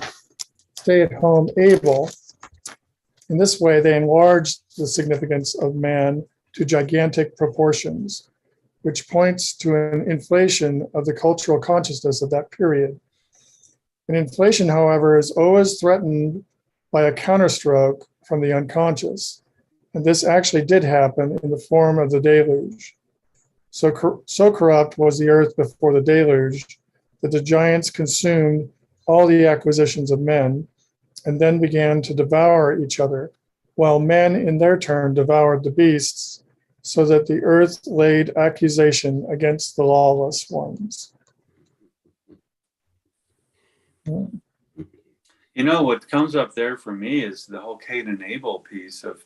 stay-at-home Abel, In this way, they enlarged the significance of man to gigantic proportions, which points to an inflation of the cultural consciousness of that period. An inflation, however, is always threatened by a counterstroke from the unconscious, and this actually did happen in the form of the deluge. So corrupt was the earth before the deluge that the giants consumed all the acquisitions of men and then began to devour each other, while men in their turn devoured the beasts, so that the earth laid accusation against the lawless ones. You know, what comes up there for me is the whole Cain and Abel piece of,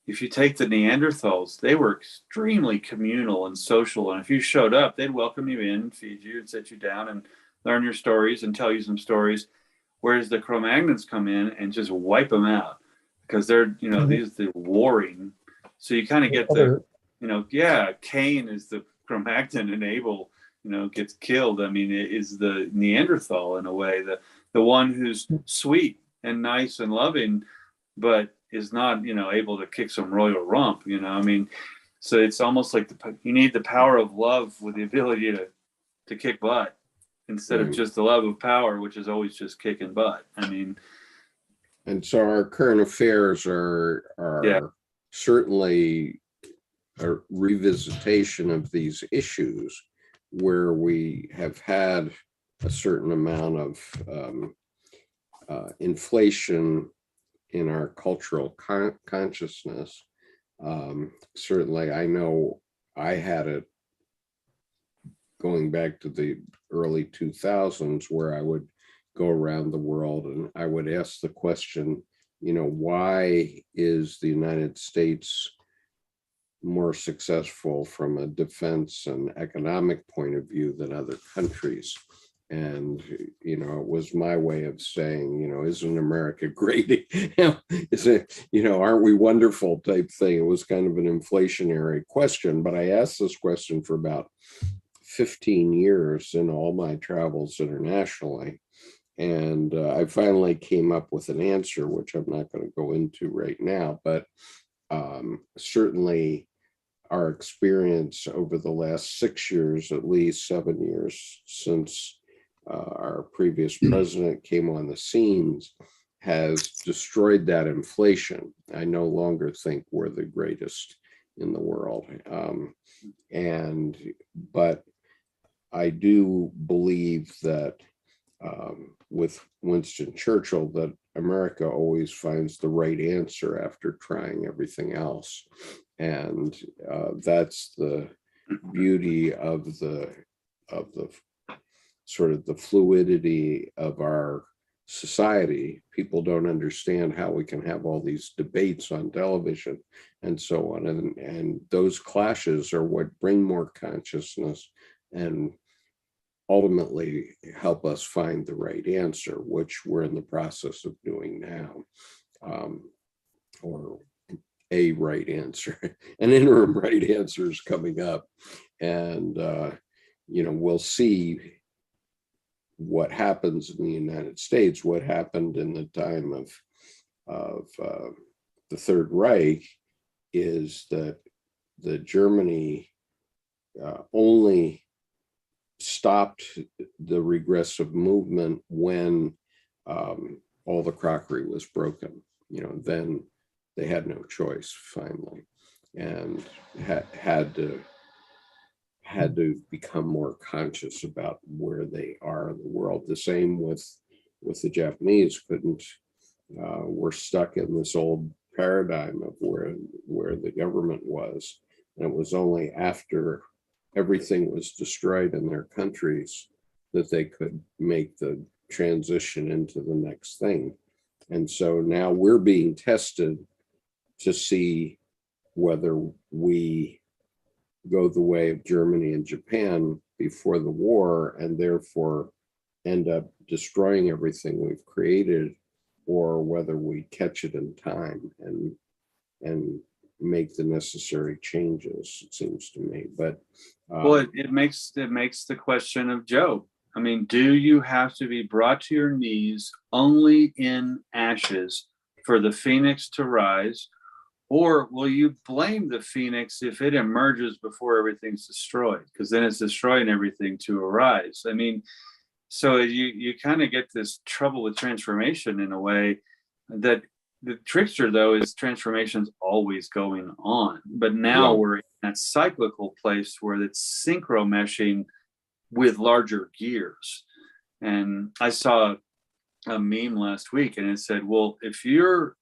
if you take the Neanderthals, they were extremely communal and social. And if you showed up, they'd welcome you in, feed you, and sit you down and learn your stories and tell you some stories. Whereas the Cro-Magnons come in and just wipe them out because they're, you know, these are warring. So you kind of get the, you know, yeah, Cain is the Cro-Magnon and Abel, you know, gets killed. I mean, it is the Neanderthal in a way, the one who's sweet and nice and loving, but is not, you know, able to kick some royal rump, you know. I mean, so it's almost like you need the power of love with the ability to kick butt instead of just the love of power, which is always just kicking butt. I mean, and so our current affairs are certainly a revisitation of these issues, where we have had a certain amount of inflation in our cultural consciousness. Certainly, I know I had it going back to the early 2000s, where I would go around the world and I would ask the question, you know, why is the United States more successful from a defense and economic point of view than other countries? And, you know, it was my way of saying, you know, isn't America great? Is it, you know, aren't we wonderful type thing? It was kind of an inflationary question, but I asked this question for about 15 years in all my travels internationally. And I finally came up with an answer, which I'm not going to go into right now, but certainly our experience over the last 6 years, at least 7 years since our previous president came on the scenes, has destroyed that inflation. I no longer think we're the greatest in the world. But I do believe that with Winston Churchill, that America always finds the right answer after trying everything else. And that's the beauty of the sort of the fluidity of our society. People don't understand how we can have all these debates on television and so on. And those clashes are what bring more consciousness and ultimately help us find the right answer, which we're in the process of doing now, or a right answer. An interim right answer is coming up. And, you know, we'll see what happens in the United States. What happened in the time of the Third Reich is that the Germany only stopped the regressive movement when all the crockery was broken. You know, then they had no choice finally, and had to become more conscious about where they are in the world. The same with the Japanese. We're stuck in this old paradigm of where the government was, and it was only after everything was destroyed in their countries that they could make the transition into the next thing. And so now we're being tested to see whether we go the way of Germany and Japan before the war and therefore end up destroying everything we've created, or whether we catch it in time and make the necessary changes, it seems to me. But well, it makes the question of Job. I mean, do you have to be brought to your knees only in ashes for the phoenix to rise? Or will you blame the phoenix if it emerges before everything's destroyed? Because then it's destroying everything to arise. I mean, so you kind of get this trouble with transformation in a way that the trickster, though, is transformation's always going on. But now we're in that cyclical place where it's synchro meshing with larger gears. And I saw a meme last week, and it said, well, if you're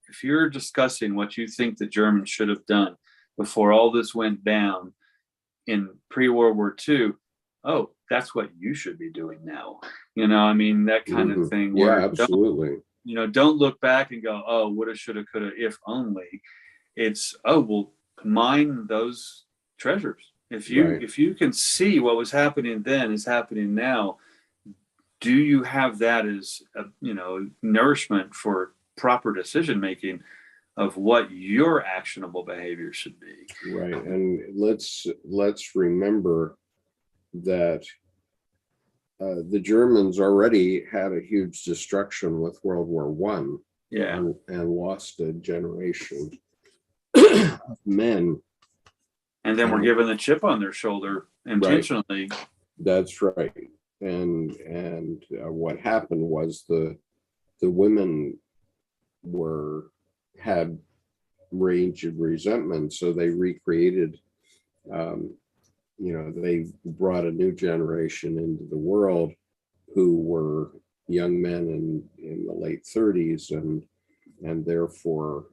discussing what you think the Germans should have done before all this went down in pre-World War II, oh, that's what you should be doing now. You know, I mean, that kind of thing. Yeah, where absolutely. Don't look back and go, oh, woulda, shoulda, coulda, if only. It's, oh, well, mine those treasures. If you can see what was happening then is happening now, do you have that as nourishment for proper decision making of what your actionable behavior should be? Right, and let's remember that the Germans already had a huge destruction with World War One, and lost a generation of men. And then we're given the chip on their shoulder intentionally. Right. That's right. And what happened was the women had rage of resentment, so they recreated. They brought a new generation into the world who were young men in the late 30s, and therefore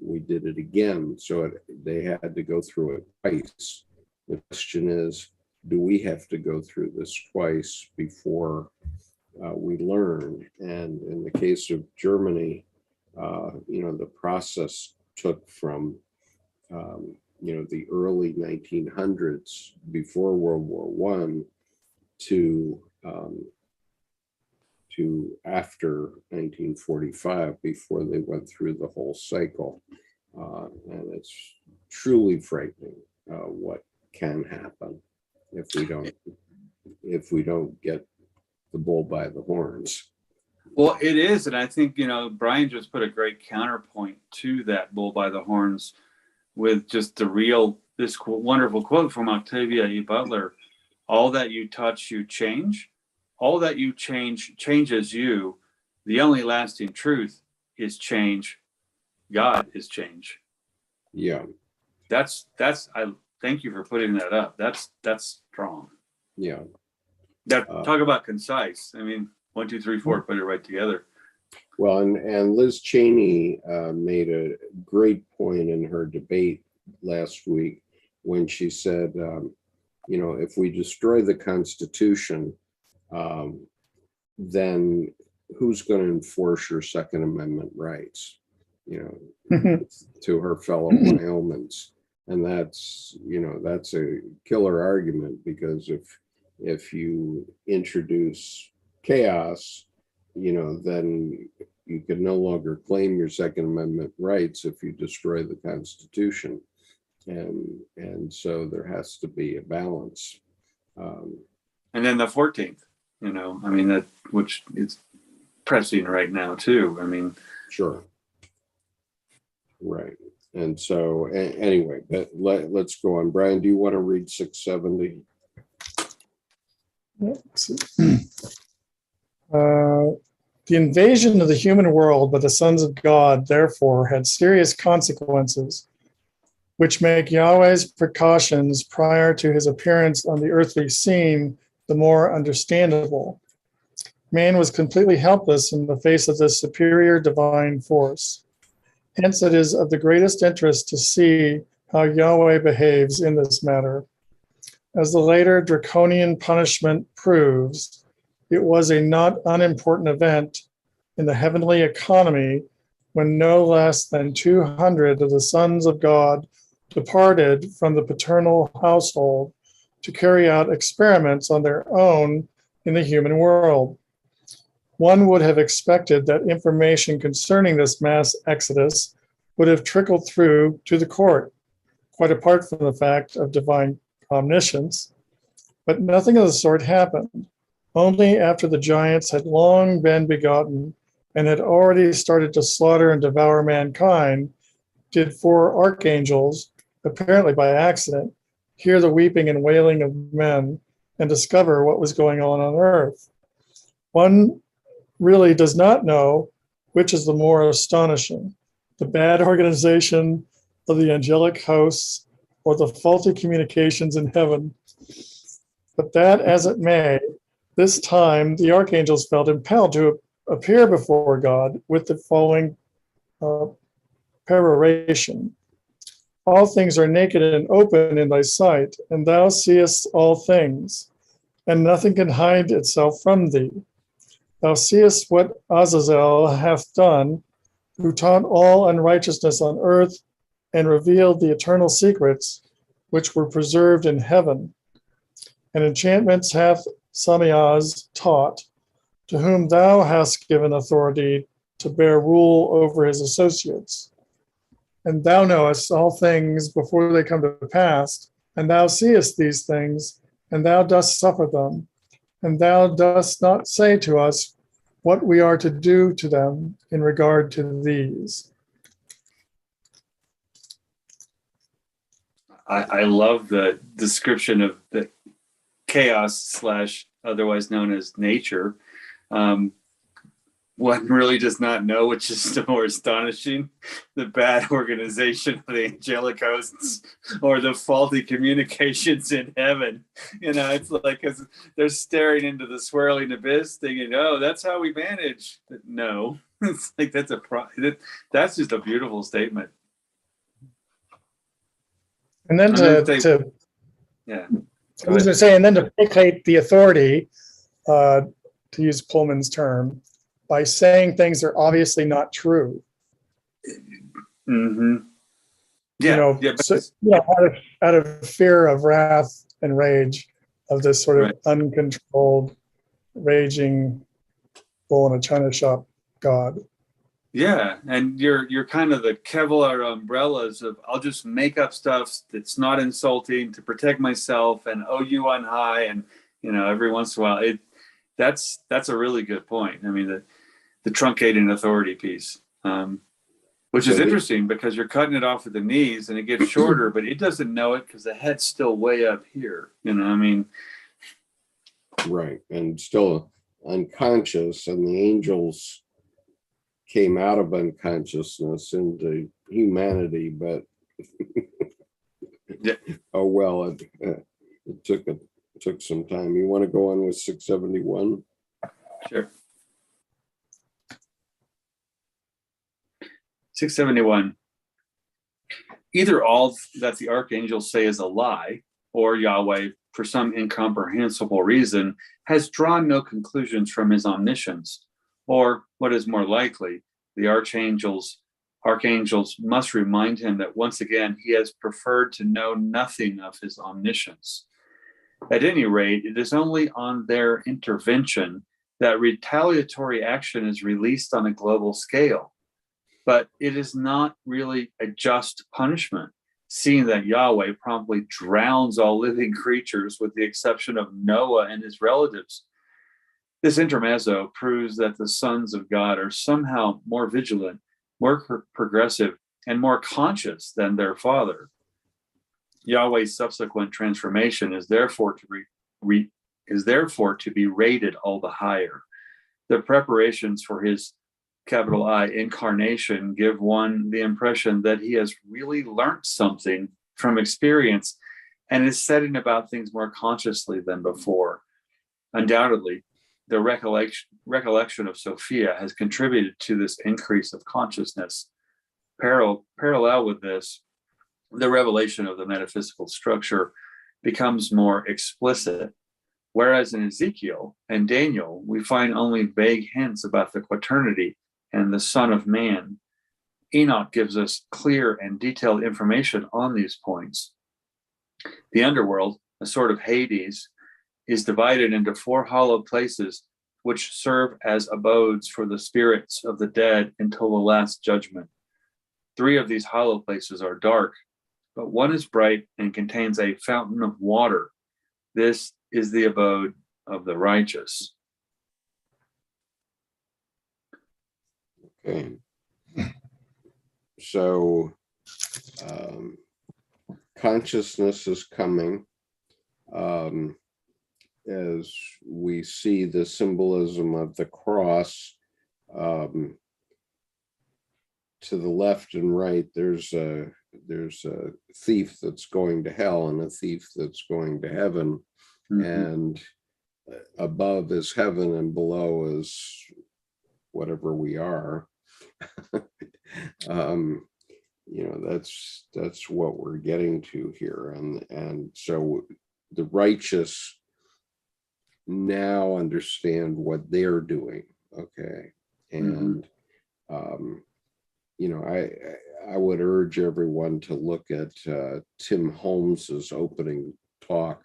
we did it again. So they had to go through it twice. The question is, do we have to go through this twice before we learn? And in the case of Germany, the process took from the early 1900s, before World War One, to after 1945, before they went through the whole cycle. And it's truly frightening what can happen if we don't get the bull by the horns. Well, it is, and I think Brian just put a great counterpoint to that bull by the horns with just this wonderful quote from Octavia E. Butler: "All that you touch, you change. All that you change changes you. The only lasting truth is change. God is change." Yeah, that's. I thank you for putting that up. That's strong. Yeah. Talk about concise. I mean, 1, 2, 3, 4, put it right together. Well, and Liz Cheney made a great point in her debate last week when she said, if we destroy the Constitution, then who's going to enforce your Second Amendment rights? To her fellow Wyomans. And that's a killer argument, because if you introduce chaos, then you can no longer claim your Second Amendment rights if you destroy the Constitution. And so there has to be a balance. And then the 14th, that, which is pressing right now too. I mean, sure. Right. And so anyway, but let's go on. Brian, do you want to read 670? The invasion of the human world by the sons of God, therefore, had serious consequences, which make Yahweh's precautions prior to his appearance on the earthly scene the more understandable. Man was completely helpless in the face of this superior divine force. Hence, it is of the greatest interest to see how Yahweh behaves in this matter. As the later draconian punishment proves, it was a not unimportant event in the heavenly economy when no less than 200 of the sons of God departed from the paternal household to carry out experiments on their own in the human world. One would have expected that information concerning this mass exodus would have trickled through to the court, quite apart from the fact of divine omniscience. But nothing of the sort happened. Only after the giants had long been begotten and had already started to slaughter and devour mankind, did 4 archangels, apparently by accident, hear the weeping and wailing of men and discover what was going on earth. One really does not know which is the more astonishing, the bad organization of the angelic hosts or the faulty communications in heaven. But that as it may, this time the archangels felt impelled to appear before God with the following peroration. All things are naked and open in thy sight, and thou seest all things, and nothing can hide itself from thee. Thou seest what Azazel hath done, who taught all unrighteousness on earth, and revealed the eternal secrets which were preserved in heaven. And enchantments hath Samiaz taught, to whom thou hast given authority to bear rule over his associates. And thou knowest all things before they come to pass, and thou seest these things, and thou dost suffer them, and thou dost not say to us what we are to do to them in regard to these. I love the description of the chaos / otherwise known as nature. One really does not know which is the more astonishing, the bad organization of the angelic hosts or the faulty communications in heaven. You know, it's like as they're staring into the swirling abyss thinking, oh, that's how we manage. But no, it's like that's just a beautiful statement. And then I was going to say, and then to placate the authority, to use Pullman's term, by saying things that are obviously not true. Mm-hmm. Yeah, out of fear of wrath and rage of this sort of uncontrolled, raging bull in a china shop God. Yeah, and you're kind of the Kevlar umbrellas of I'll just make up stuff that's not insulting to protect myself and you on high, and every once in a while that's a really good point. I mean the truncating authority piece, which is interesting because you're cutting it off at the knees and it gets shorter, but it doesn't know it because the head's still way up here. Right, and still unconscious, and the angels came out of unconsciousness into humanity, but oh well, it took some time. You want to go on with 671? Sure. 671. Either all that the archangels say is a lie, or Yahweh, for some incomprehensible reason, has drawn no conclusions from his omniscience. Or, what is more likely, the archangels must remind him that once again he has preferred to know nothing of his omniscience. At any rate, it is only on their intervention that retaliatory action is released on a global scale. But it is not really a just punishment, seeing that Yahweh promptly drowns all living creatures with the exception of Noah and his relatives. This intermezzo proves that the sons of God are somehow more vigilant, more progressive, and more conscious than their father. Yahweh's subsequent transformation is therefore to be rated all the higher. The preparations for his capital I incarnation give one the impression that he has really learned something from experience and is setting about things more consciously than before. Undoubtedly, the recollection of Sophia has contributed to this increase of consciousness. Parallel with this, the revelation of the metaphysical structure becomes more explicit, whereas in Ezekiel and Daniel, we find only vague hints about the quaternity and the Son of Man. Enoch gives us clear and detailed information on these points. The underworld, a sort of Hades, is divided into 4 hollow places which serve as abodes for the spirits of the dead until the last judgment. 3 of these hollow places are dark, but one is bright and contains a fountain of water. This is the abode of the righteous. Okay. So consciousness is coming. As we see the symbolism of the cross, to the left and right, there's a thief that's going to hell and a thief that's going to heaven. Mhm. And above is heaven and below is whatever we are. That's what we're getting to here. And so the righteous now understand what they're doing. Okay. And I would urge everyone to look at Tim Holmes's opening talk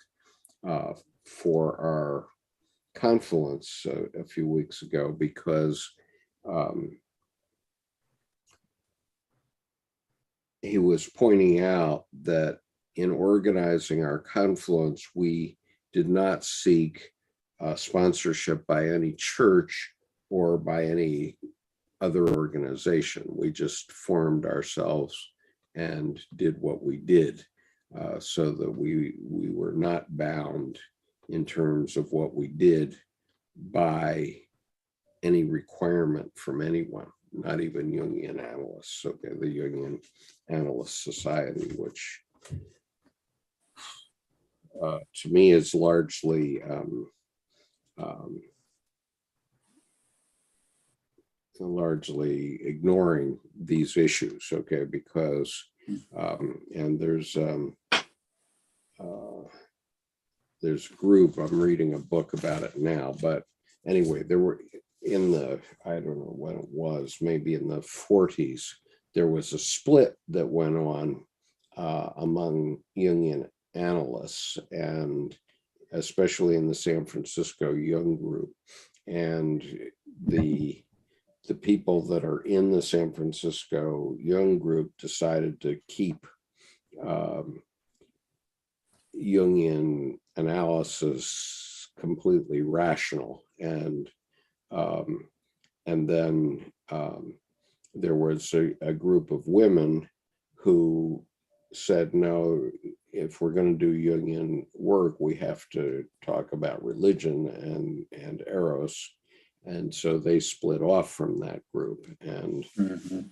for our confluence a few weeks ago, because he was pointing out that in organizing our confluence, we did not seek sponsorship by any church or by any other organization. We just formed ourselves and did what we did, so that we were not bound in terms of what we did by any requirement from anyone, not even Jungian analysts. Okay, the Jungian Analyst Society, which to me is largely ignoring these issues, okay, because and there's a group, I'm reading a book about it now, but anyway, there were in the, I don't know when it was, maybe in the 40s, there was a split that went on among Jungian analysts, and especially in the San Francisco Jung group. And the people that are in the San Francisco Jung group decided to keep Jungian analysis completely rational, and then there was a group of women who said, no, if we're going to do Jungian work, we have to talk about religion and eros. And so they split off from that group. And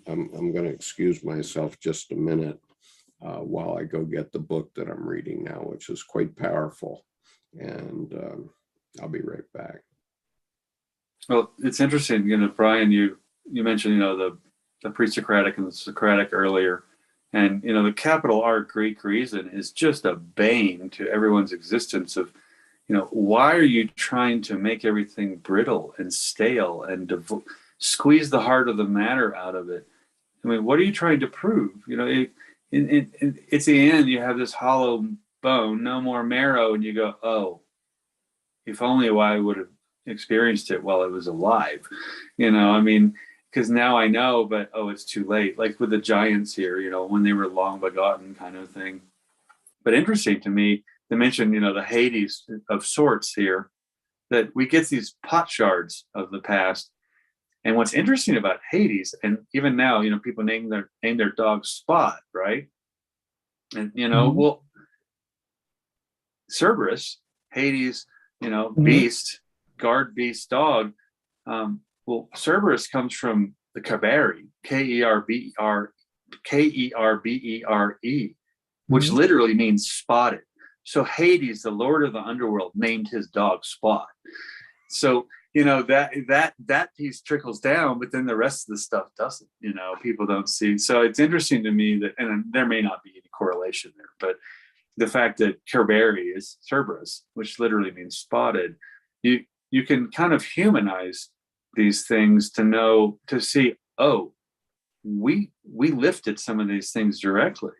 I'm going to excuse myself just a minute while I go get the book that I'm reading now, which is quite powerful. And I'll be right back. Well, it's interesting, Brian, you mentioned, the pre-Socratic and the Socratic earlier. And, the capital R Greek reason is just a bane to everyone's existence of, why are you trying to make everything brittle and stale and squeeze the heart of the matter out of it? I mean, what are you trying to prove? It's the end, you have this hollow bone, no more marrow, and you go, oh, if only I would have experienced it while it was alive. Because now I know, but it's too late. Like with the giants here, when they were long begotten kind of thing. But interesting to me, they mentioned, the Hades of sorts here, that we get these potsherds of the past. And what's interesting about Hades, and even now, people name their dog Spot, right? And well, Cerberus, Hades, beast, guard beast dog. Well, Cerberus comes from the Kerberi, Kerbere, which literally means spotted. So Hades, the lord of the underworld, named his dog Spot. So, that piece trickles down, but then the rest of the stuff doesn't, people don't see. So it's interesting to me that, and there may not be any correlation there, but the fact that Kerbere is Cerberus, which literally means spotted, you can kind of humanize these things to see, oh, we lifted some of these things directly.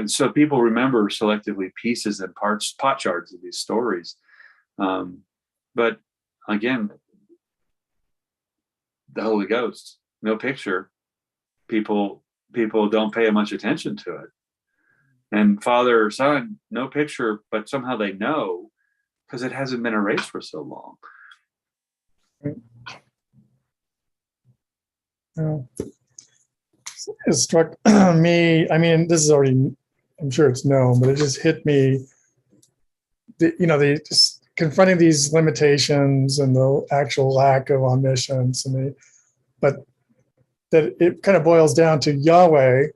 So people remember selectively pieces and potsherds of these stories. But again, the Holy Ghost, no picture, people don't pay much attention to it. And Father or Son, no picture, but somehow they know because it hasn't been erased for so long. Well, it struck me. I mean, this is already, I'm sure it's known, but it just hit me. The just confronting these limitations and the actual lack of omniscience, but that it kind of boils down to Yahweh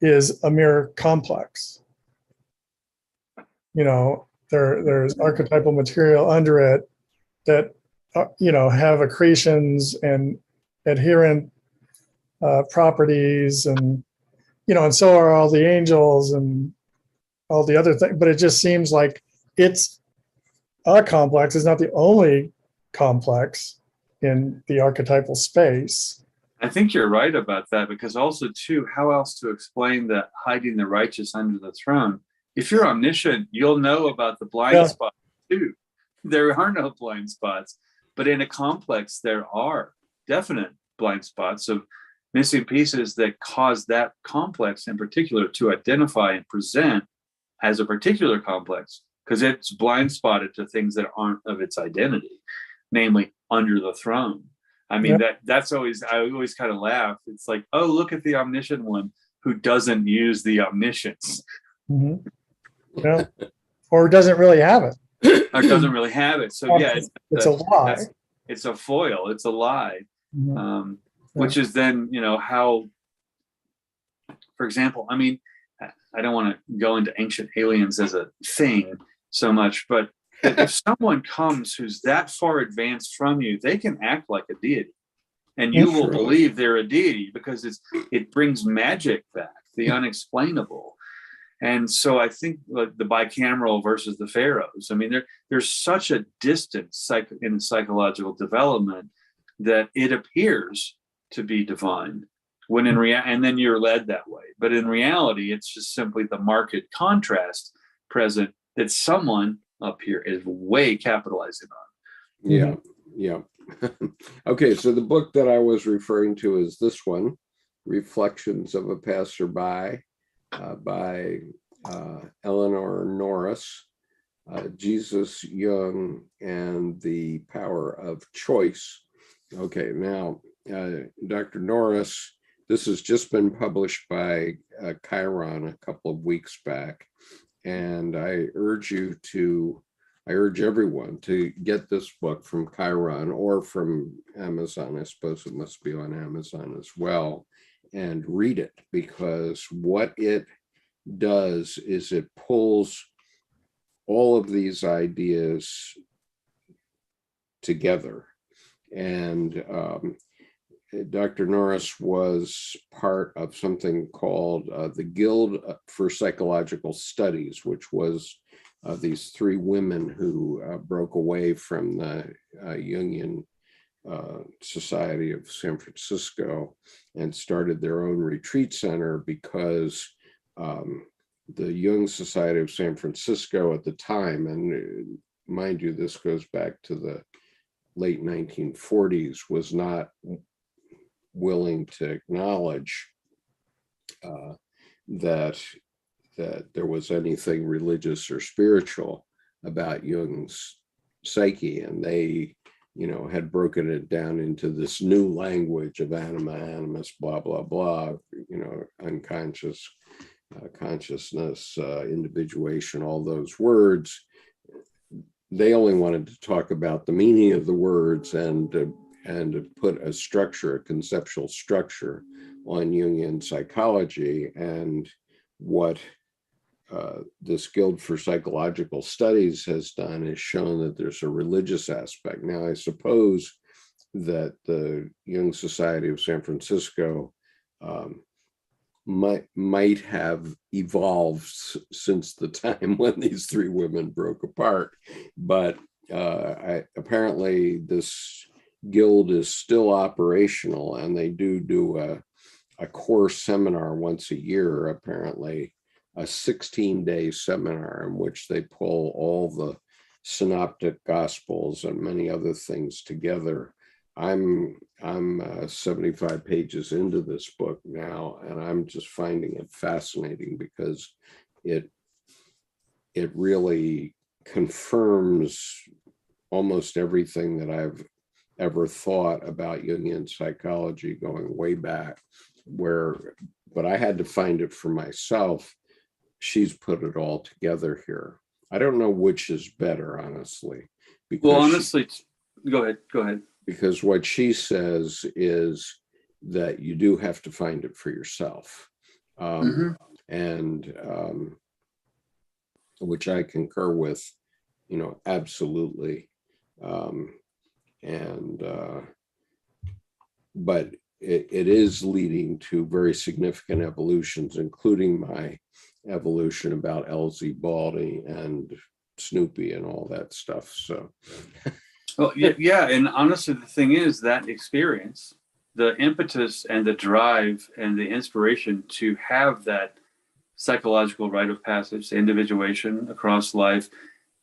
is a mere complex. There's archetypal material under it that have accretions and adherent properties, and and so are all the angels and all the other things. But it just seems like it's a complex. It's not the only complex in the archetypal space. I think you're right about that, because also too, how else to explain the hiding the righteous under the throne? If you're omniscient, you'll know about the blind spots too. There are no blind spots, but in a complex, there are definite blind spots of missing pieces that cause that complex in particular to identify and present as a particular complex, because it's blind spotted to things that aren't of its identity, namely under the throne. I mean, that's always, I always kind of laugh. It's like, oh, look at the omniscient one who doesn't use the omniscience. Mm-hmm. Yeah. Or doesn't really have it. Or doesn't really have it. So yeah, it's a lie. It's a foil. It's a lie. Mm-hmm. Which is then, how, for example, I mean, I don't want to go into ancient aliens as a thing so much, but if someone comes who's that far advanced from you, they can act like a deity, and you will believe they're a deity because it brings magic back, the unexplainable. And so I think like the bicameral versus the pharaohs, I mean, there's such a distance in psychological development that it appears to be divine, when in reality, and then you're led that way. But in reality, it's just simply the marked contrast present that someone up here is way capitalizing on. Yeah, yeah. Okay, so the book that I was referring to is this one, Reflections of a Passerby, by Eleanor Norris, Jesus, Jung, and the Power of Choice. Okay, now, Dr. Norris, this has just been published by Chiron a couple of weeks back, and I urge everyone to get this book from Chiron or from Amazon. I suppose it must be on Amazon as well, and read it, because what it does is it pulls all of these ideas together. And Dr. Norris was part of something called the Guild for Psychological Studies, which was these three women who broke away from the Jungian Society of San Francisco and started their own retreat center, because the Jung Society of San Francisco at the time, and mind you, this goes back to the late 1940s, was not willing to acknowledge that there was anything religious or spiritual about Jung's psyche, and they had broken it down into this new language of anima, animus, blah blah blah, unconscious, consciousness, individuation, all those words. They only wanted to talk about the meaning of the words and put a structure, a conceptual structure, on Jungian psychology. And what this Guild for Psychological Studies has done is shown that there's a religious aspect. Now, I suppose that the Jung Society of San Francisco might have evolved since the time when these three women broke apart, but apparently this guild is still operational, and they do a core seminar once a year, apparently a 16-day seminar in which they pull all the synoptic gospels and many other things together. I'm 75 pages into this book now, and I'm just finding it fascinating, because it really confirms almost everything that I've ever thought about Jungian psychology going way back, but I had to find it for myself. She's put it all together here. I don't know which is better, honestly. Well, honestly, go ahead. Because what she says is that you do have to find it for yourself. And which I concur with, absolutely. But it is leading to very significant evolutions, including my evolution about Elsie Baldy and Snoopy and all that stuff. So, well, yeah, and honestly, the thing is that experience, the impetus and the drive and the inspiration to have that psychological rite of passage, the individuation across life,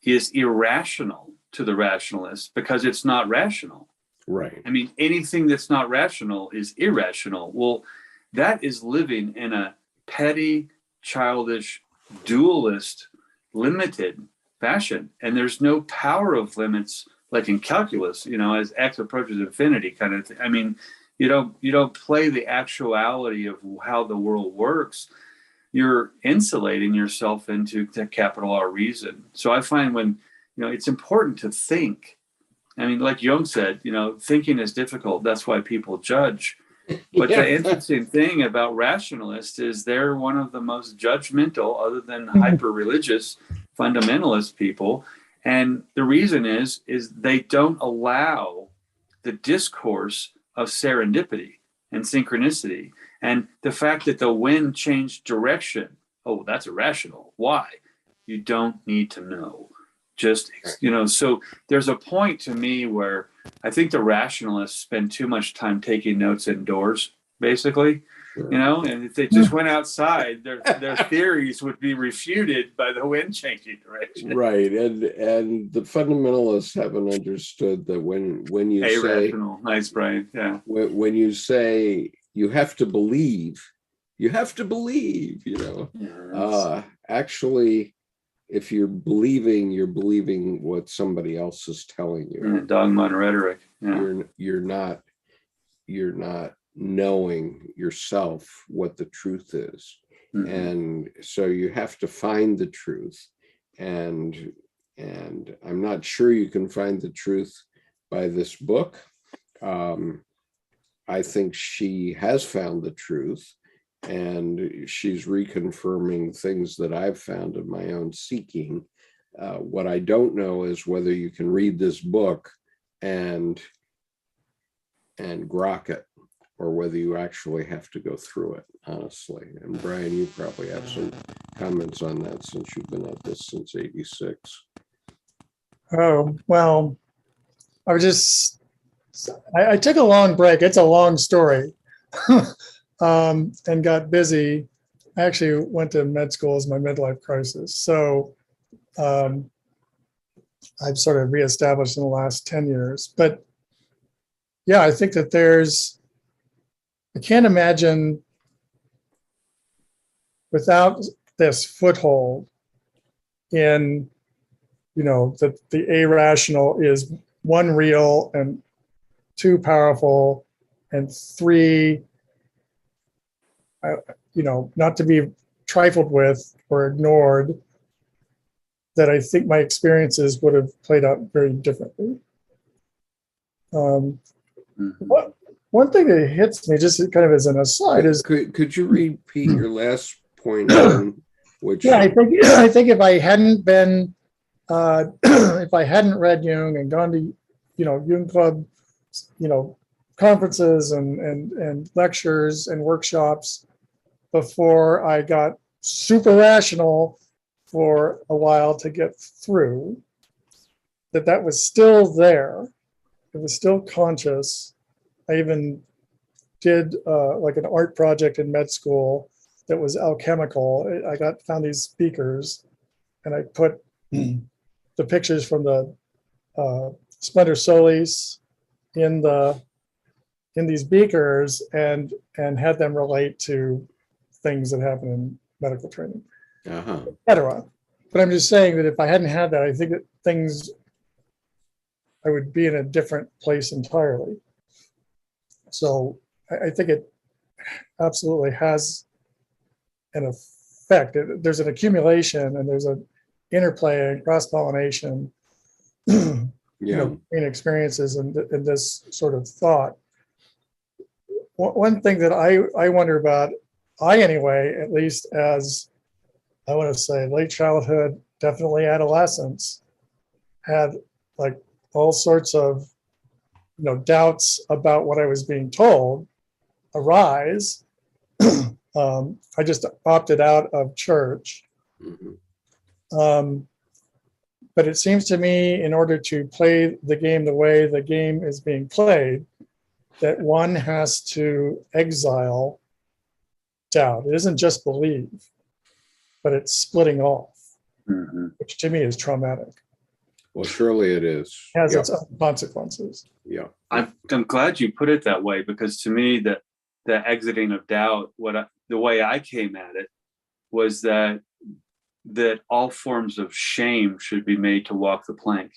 is irrational to the rationalist because it's not rational. Right. I mean, anything that's not rational is irrational. Well, that is living in a petty, childish, dualist, limited fashion. And there's no power of limits like in calculus, as x approaches infinity kind of thing. I mean, you don't play the actuality of how the world works. You're insulating yourself into the capital R reason. So I find when, it's important to think. I mean, like Jung said, thinking is difficult. That's why people judge. But the interesting thing about rationalists is they're one of the most judgmental, other than hyper-religious fundamentalist people. And the reason is they don't allow the discourse of serendipity and synchronicity. And the fact that the wind changed direction, oh, that's irrational. Why? You don't need to know. Just, so there's a point to me where I think the rationalists spend too much time taking notes indoors, basically, and if they just went outside, their theories would be refuted by the wind changing direction. Right. And the fundamentalists haven't understood that when you say irrational. Nice, Brian. Yeah. When you say you have to believe, actually, if you're believing what somebody else is telling you. Dogma and rhetoric. Yeah. You're not knowing yourself what the truth is. Mm-hmm. And so you have to find the truth. And I'm not sure you can find the truth by this book. I think she has found the truth. And she's reconfirming things that I've found in my own seeking. What I don't know is whether you can read this book and grok it, or whether you actually have to go through it, honestly. And Brian, you probably have some comments on that since you've been at this since '86. Oh, well, I took a long break. It's a long story. And got busy. I actually went to med school as my midlife crisis. So I've sort of reestablished in the last 10 years. But yeah, I think that I can't imagine without this foothold in, that the irrational is one, real, and two, powerful, and three, not to be trifled with or ignored, that I think my experiences would have played out very differently. One thing that hits me, just kind of as an aside, is could you repeat your last point? Which I think if I hadn't been if I hadn't read Jung and gone to Jung Club, conferences and lectures and workshops before I got super rational for a while to get through, that was still there. It was still conscious. I even did like an art project in med school that was alchemical. I found these speakers and I put the pictures from the Splendor Solis in these beakers and had them relate to things that happen in medical training, etc. But I'm just saying that if I hadn't had that, I think that I would be in a different place entirely. So I think it absolutely has an effect. There's an accumulation and there's an interplay and cross-pollination, you know, between experiences and this sort of thought. One thing that I wonder about, anyway, at least as I want to say late childhood, definitely adolescence, had like all sorts of, you know, doubts about what I was being told arise. I just opted out of church. But it seems to me, in order to play the game the way the game is being played, that one has to exile doubt. It isn't just believe, but it's splitting off, which to me is traumatic. Well, surely it is. It has its own consequences. Yeah. I'm glad you put it that way, because to me, the exiting of doubt, the way I came at it was that all forms of shame should be made to walk the plank,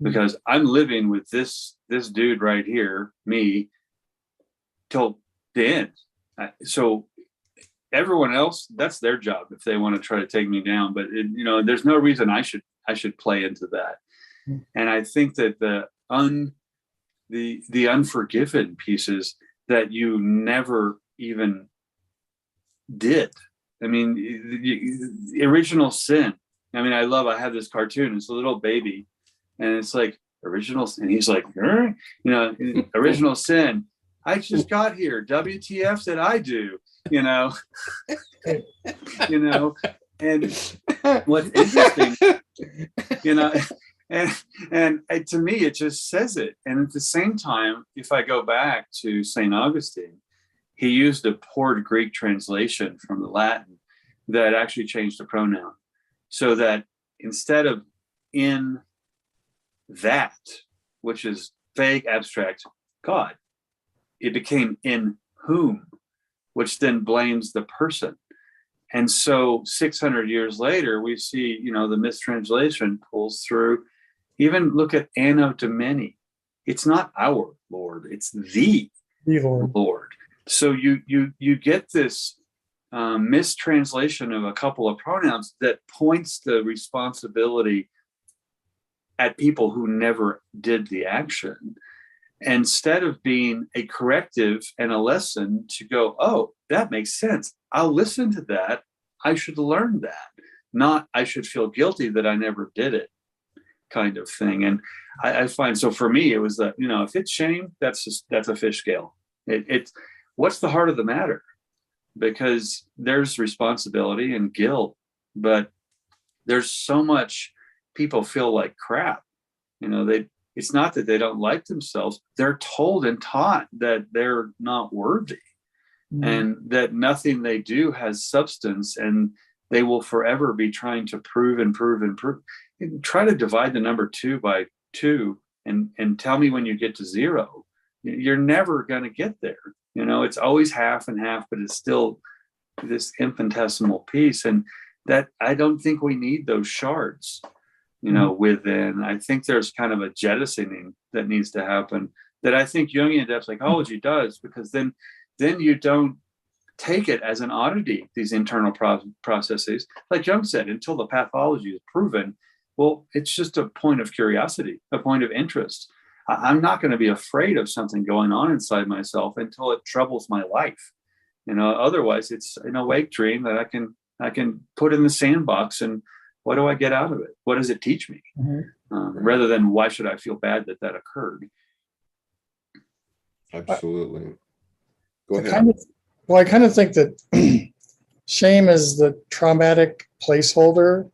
because I'm living with this dude right here, me, till the end. So everyone else, that's their job if they want to try to take me down. But you know, there's no reason I should play into that. And I think that the unforgiven pieces that you never even did. I mean, the original sin. I mean, I have this cartoon. It's a little baby, and it's like original, and he's like, you know, original sin. I just got here. WTF did I do? You know, you know. And what's interesting, you know, and to me, it just says it. And at the same time, if I go back to St. Augustine, he used a poor Greek translation from the Latin that actually changed the pronoun, so that instead of in that, which is vague, abstract God, it became in whom, which then blames the person. And so 600 years later, we see, you know, the mistranslation pulls through. Even look at Anno Domini. It's not our Lord, it's the Lord. So you get this mistranslation of a couple of pronouns that points the responsibility at people who never did the action, instead of being a corrective and a lesson to go, oh, that makes sense. I'll listen to that. I should learn that. Not I should feel guilty that I never did it, kind of thing. And I find, so for me, it was that, you know, if it's shame, that's a fish scale. It's what's the heart of the matter? Because there's responsibility and guilt, but there's so much people feel like crap. You know, it's not that they don't like themselves. They're told and taught that they're not worthy, and that nothing they do has substance, and they will forever be trying to prove and prove and prove. And try to divide the number 2 by 2 and tell me when you get to 0. You're never going to get there. You know, it's always half and half, but it's still this infinitesimal piece. And that, I don't think we need those shards, you know, within. I think there's kind of a jettisoning that needs to happen, that I think Jungian depth psychology does, because then you don't take it as an oddity, these internal processes. Like Jung said, until the pathology is proven, well, it's just a point of curiosity, a point of interest. I'm not going to be afraid of something going on inside myself until it troubles my life. You know, otherwise it's an awake dream that I can put in the sandbox, and what do I get out of it? What does it teach me? Rather than why should I feel bad that occurred? Absolutely. Go ahead. I kind of think that shame is the traumatic placeholder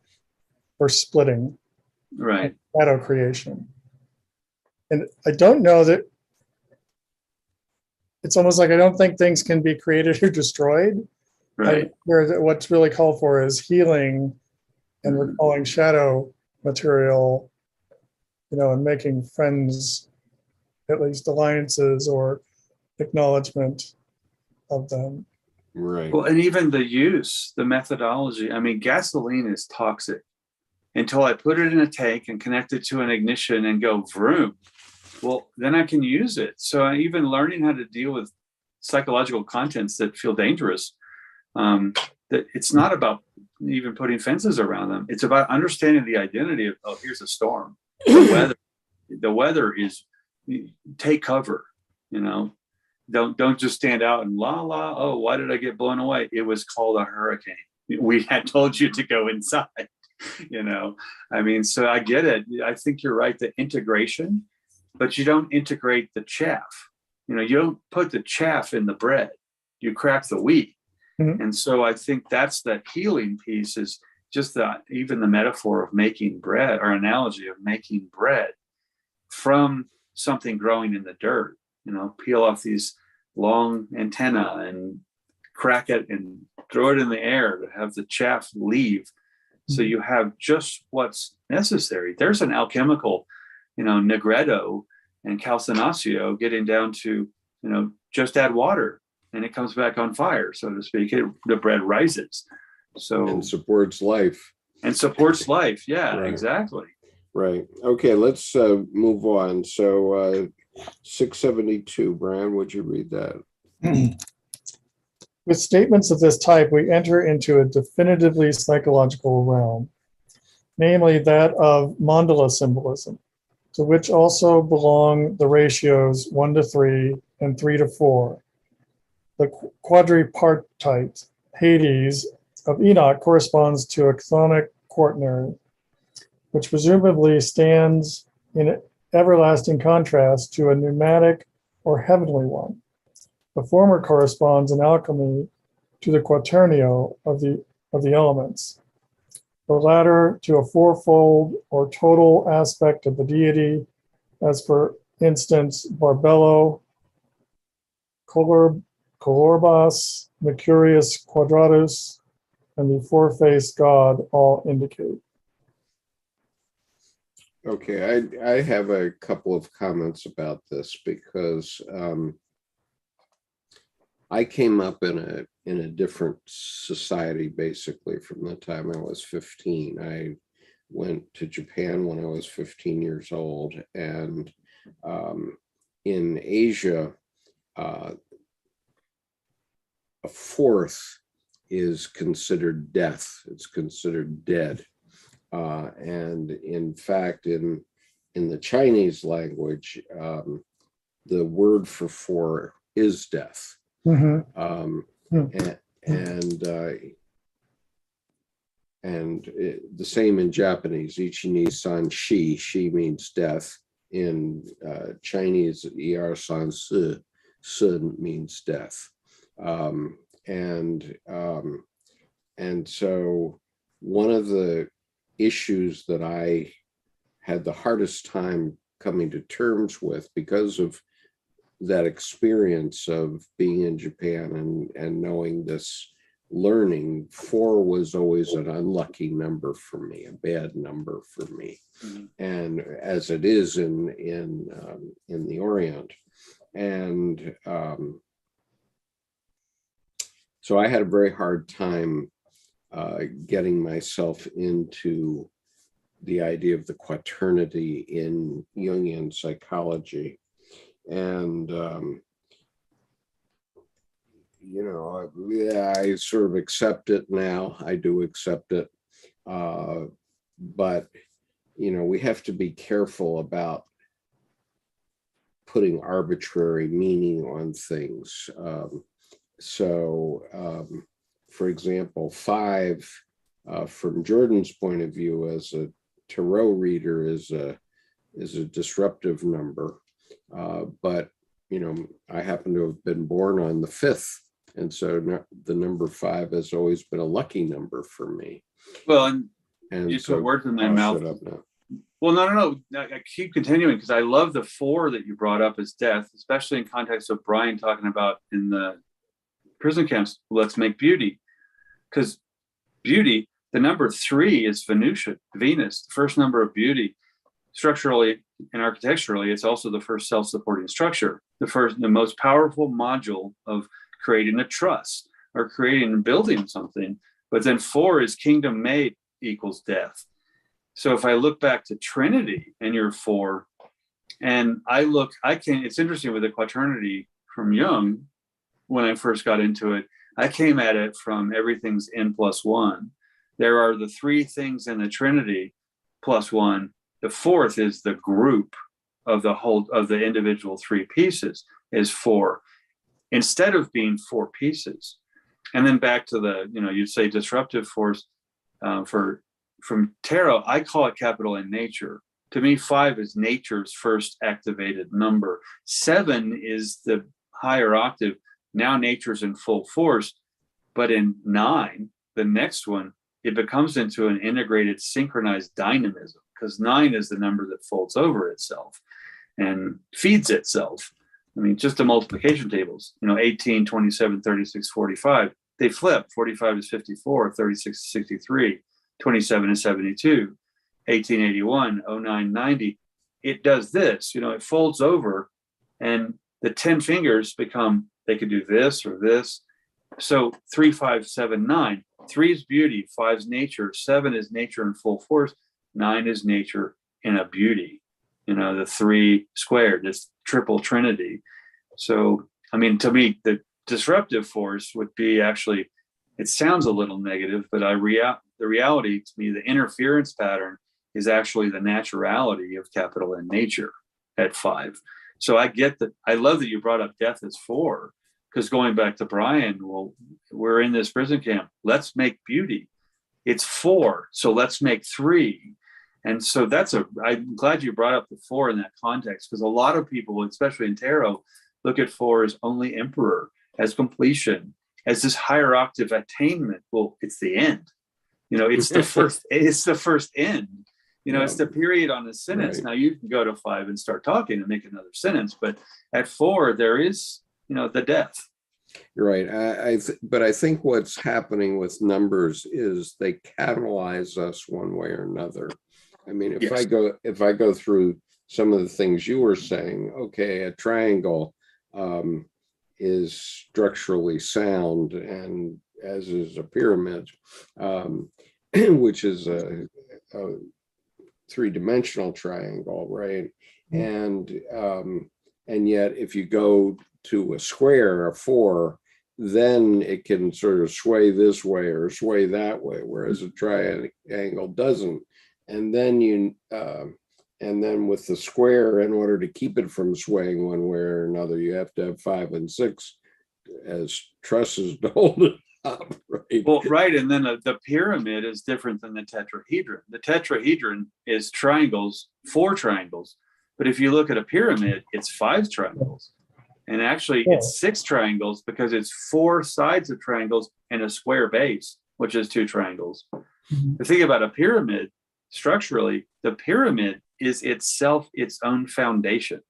for splitting, right? Shadow creation. And I don't know that, it's almost like I don't think things can be created or destroyed. Right. Where what's really called for is healing and recalling shadow material, you know, and making friends, at least alliances or acknowledgement of them. Right. Well, and even the methodology. I mean, gasoline is toxic. until I put it in a tank and connect it to an ignition and go vroom. Well, then I can use it. So even learning how to deal with psychological contents that feel dangerous, that it's not about even putting fences around them. It's about understanding the identity of, oh, here's a storm. The weather is, take cover, don't just stand out and oh, why did I get blown away? It was called a hurricane. We had told you to go inside, so I get it. I think you're right, the integration, but you don't integrate the chaff. You don't put the chaff in the bread, you crack the wheat. Mm-hmm. And so I think that's the healing piece, is just even the metaphor of making bread, or analogy of making bread from something growing in the dirt. Peel off these long antenna and crack it and throw it in the air to have the chaff leave. So you have just what's necessary. There's an alchemical, Negredo and Calcinaccio getting down to, just add water and it comes back on fire, so to speak. The bread rises. And supports life. Yeah, right. Exactly. Right. Okay, let's move on. So 672, Brian, would you read that? With statements of this type, we enter into a definitively psychological realm, namely that of mandala symbolism, to which also belong the ratios 1:3 and 3:4. The quadripartite Hades of Enoch corresponds to a chthonic quaternary, which presumably stands in everlasting contrast to a pneumatic or heavenly one. The former corresponds in alchemy to the quaternio of the elements, the latter to a fourfold or total aspect of the deity, as for instance, Barbello, Colorbas, Mercurius Quadratus, and the four-faced God all indicate. Okay, I have a couple of comments about this, because I came up in a different society basically from the time I was 15. I went to Japan when I was 15 years old, and in Asia, a fourth is considered death. It's considered dead. And in fact, in the Chinese language, the word for four is death. Mm-hmm. The same in Japanese. Ichi ni san shi. Shi means death. In Chinese, er san su. Sun means death. And so one of the issues that I had the hardest time coming to terms with, because of that experience of being in Japan and knowing this learning, 4 was always an unlucky number for me, a bad number for me, and as it is in the Orient. And so I had a very hard time getting myself into the idea of the quaternity in Jungian psychology. And, I sort of accept it now. I do accept it. But, we have to be careful about putting arbitrary meaning on things. For example, 5, from Jordan's point of view as a tarot reader, is a disruptive number. But, I happen to have been born on the 5th. And so the number 5 has always been a lucky number for me. Well, and you put words in my mouth. Shut up now. Well, no. I keep continuing, because I love the 4 that you brought up as death, especially in context of Brian talking about in the prison camps, let's make beauty. Because beauty, the number 3 is Venus, the first number of beauty. Structurally and architecturally, it's also the first self-supporting structure, the most powerful module of creating a trust or creating and building something. But then 4 is kingdom made equals death. So if I look back to Trinity and you're 4, and it's interesting with the quaternity from Jung, when I first got into it, I came at it from everything's n+1. There are the 3 things in the Trinity plus 1. The 4th is the group of the individual 3 pieces is 4, instead of being 4 pieces. And then back to the, you'd say disruptive force from tarot, I call it capital N nature. To me, 5 is nature's first activated number. 7 is the higher octave. Now nature's in full force. But in 9, the next one, it becomes into an integrated synchronized dynamism, because 9 is the number that folds over itself and feeds itself. I mean, just the multiplication tables, 18, 27, 36, 45, they flip. 45 is 54, 36 is 63, 27 is 72, 1881, 09, 90. It does this, it folds over, and the 10 fingers become, they could do this or this. So 3, 5, 7, 9. 3 is beauty, 5 is nature, 7 is nature in full force, 9 is nature in a beauty. The 3 squared, this triple trinity. So, I mean, to me, the disruptive force would be actually, it sounds a little negative, but the reality to me, the interference pattern is actually the naturality of capital N nature at 5. So I get that. I love that you brought up death as 4, because going back to Brian, well, we're in this prison camp. Let's make beauty. It's 4, so let's make 3. And so I'm glad you brought up the 4 in that context, because a lot of people, especially in tarot, look at 4 as only emperor, as completion, as this higher octave attainment. Well, it's the end. It's the first. It's the first end. It's the period on the sentence. Right. Now you can go to 5 and start talking and make another sentence, but at 4 there is, the death. You're right. But I think what's happening with numbers is they catalyze us one way or another. I mean, if I go through some of the things you were saying, okay, a triangle is structurally sound, and as is a pyramid, which is a 3-dimensional triangle, right? And yet, if you go to a square, a 4, then it can sort of sway this way or sway that way, whereas a triangle doesn't. And then and then with the square, in order to keep it from swaying one way or another, you have to have 5 and 6 as trusses to hold it up, right? Well, right. And then the pyramid is different than the tetrahedron. The tetrahedron is triangles, 4 triangles. But if you look at a pyramid, it's 5 triangles. And actually, it's 6 triangles, because it's 4 sides of triangles and a square base, which is 2 triangles. Mm-hmm. The thing about a pyramid, structurally, the pyramid is itself its own foundation.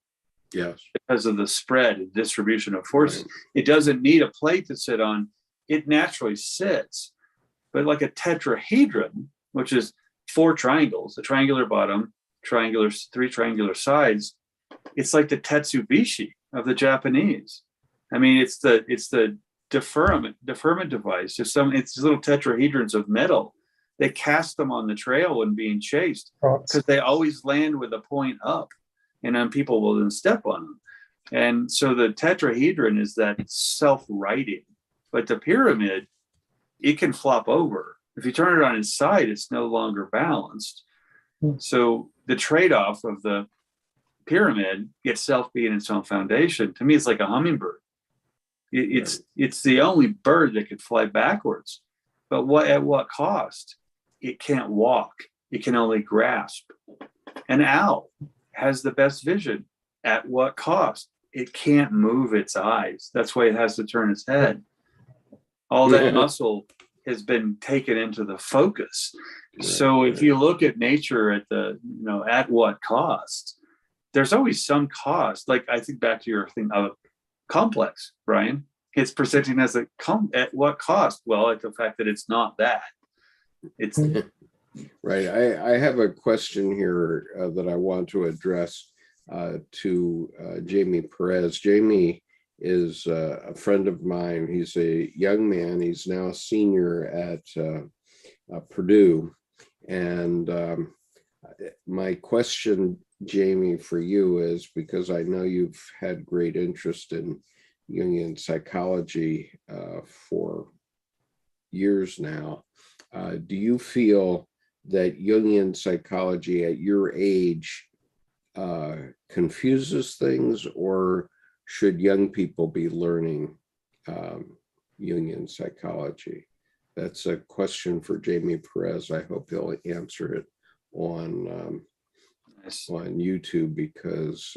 Yes. Because of the spread and distribution of forces. Right. It doesn't need a plate to sit on. It naturally sits. But like a tetrahedron, which is 4 triangles, a triangular bottom, 3 triangular sides, it's like the tetsubishi of the Japanese. I mean, it's the deferment device. It's little tetrahedrons of metal. They cast them on the trail when being chased, because they always land with a point up, and then people will then step on them. And so the tetrahedron is that self-righting, but the pyramid, it can flop over. If you turn it on its side, it's no longer balanced. So the trade-off of the pyramid itself being its own foundation, to me, it's like a hummingbird. It's the only bird that could fly backwards, but at what cost? It can't walk. It can only grasp. An owl has the best vision. At what cost? It can't move its eyes. That's why it has to turn its head. All that muscle has been taken into the focus. Right. So if you look at nature at at what cost, there's always some cost. Like, I think back to your thing of complex, Brian. It's presenting as at what cost? Well, at the fact that it's not that. It's right. I have a question here that I want to address to Jamie Perez. Jamie is a friend of mine. He's a young man. He's now a senior at Purdue, and my question, Jamie, for you is, because I know you've had great interest in Jungian psychology for years now. Do you feel that Jungian psychology at your age confuses things, or should young people be learning Jungian psychology? That's a question for Jamie Perez. I hope he'll answer it on YouTube, because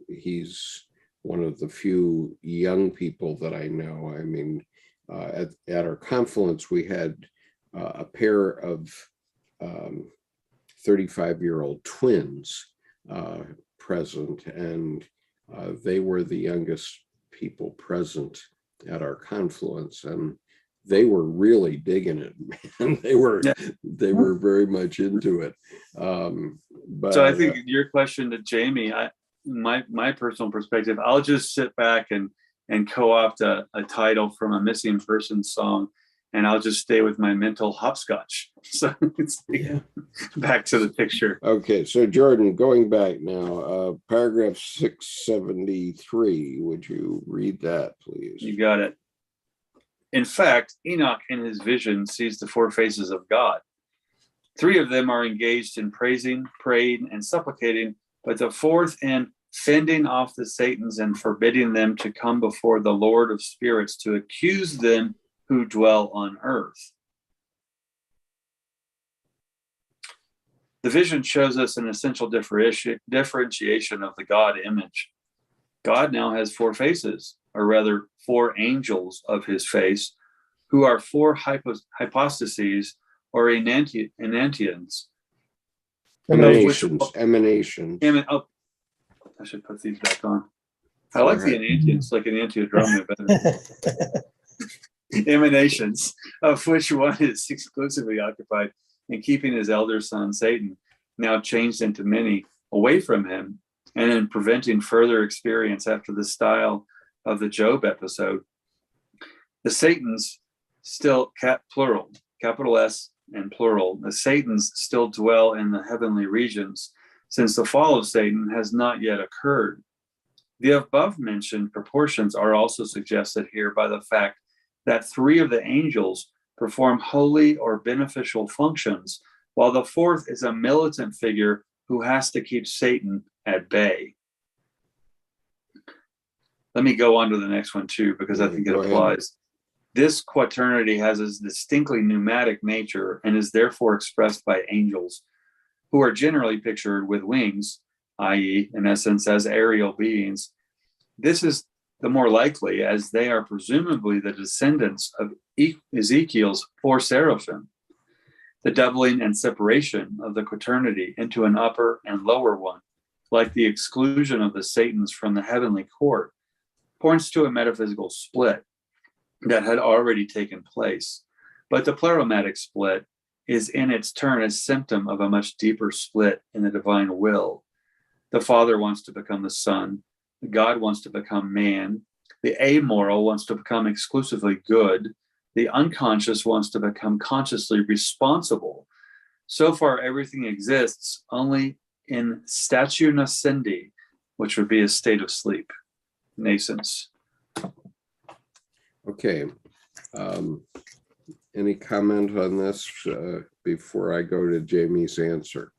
he's one of the few young people that I know. I mean, at our confluence, we had a pair of 35-year-old twins present, and they were the youngest people present at our confluence, and they were really digging it, man. They were very much into it. But so I think your question to Jamie, my personal perspective, I'll just sit back and co-opt a title from a missing person song, and I'll just stay with my mental hopscotch. So it's back to the picture. Okay, so Jordan, going back now, paragraph 673, would you read that, please? You got it. In fact, Enoch in his vision sees the four faces of God. Three of them are engaged in praising, praying, and supplicating, but the fourth in fending off the Satans and forbidding them to come before the Lord of spirits to accuse them who dwell on earth. The vision shows us an essential differentiation of the God image. God now has four faces, or rather four angels of his face, who are four hypostases or enantians. Emanations. Oh, I should put these back on. I like the enantians, like enantiodromia better. Emanations, of which one is exclusively occupied in keeping his elder son Satan, now changed into many, away from him, and in preventing further experience after the style of the Job episode. The Satans still, plural, capital S and plural, the Satans still dwell in the heavenly regions, since the fall of Satan has not yet occurred. The above mentioned proportions are also suggested here by the fact that three of the angels perform holy or beneficial functions, while the fourth is a militant figure who has to keep Satan at bay. Let me go on to the next one too, because I think it applies. This quaternity has a distinctly pneumatic nature and is therefore expressed by angels, who are generally pictured with wings, i.e., in essence, as aerial beings. This is the more likely, as they are presumably the descendants of Ezekiel's four seraphim. The doubling and separation of the quaternity into an upper and lower one, like the exclusion of the Satans from the heavenly court, points to a metaphysical split that had already taken place. But the pleromatic split is in its turn a symptom of a much deeper split in the divine will. The Father wants to become the Son. God wants to become man. The amoral wants to become exclusively good. The unconscious wants to become consciously responsible. So far, everything exists only in statu nascendi, which would be a state of sleep, nascence. Okay. Any comment on this before I go to Jamie's answer?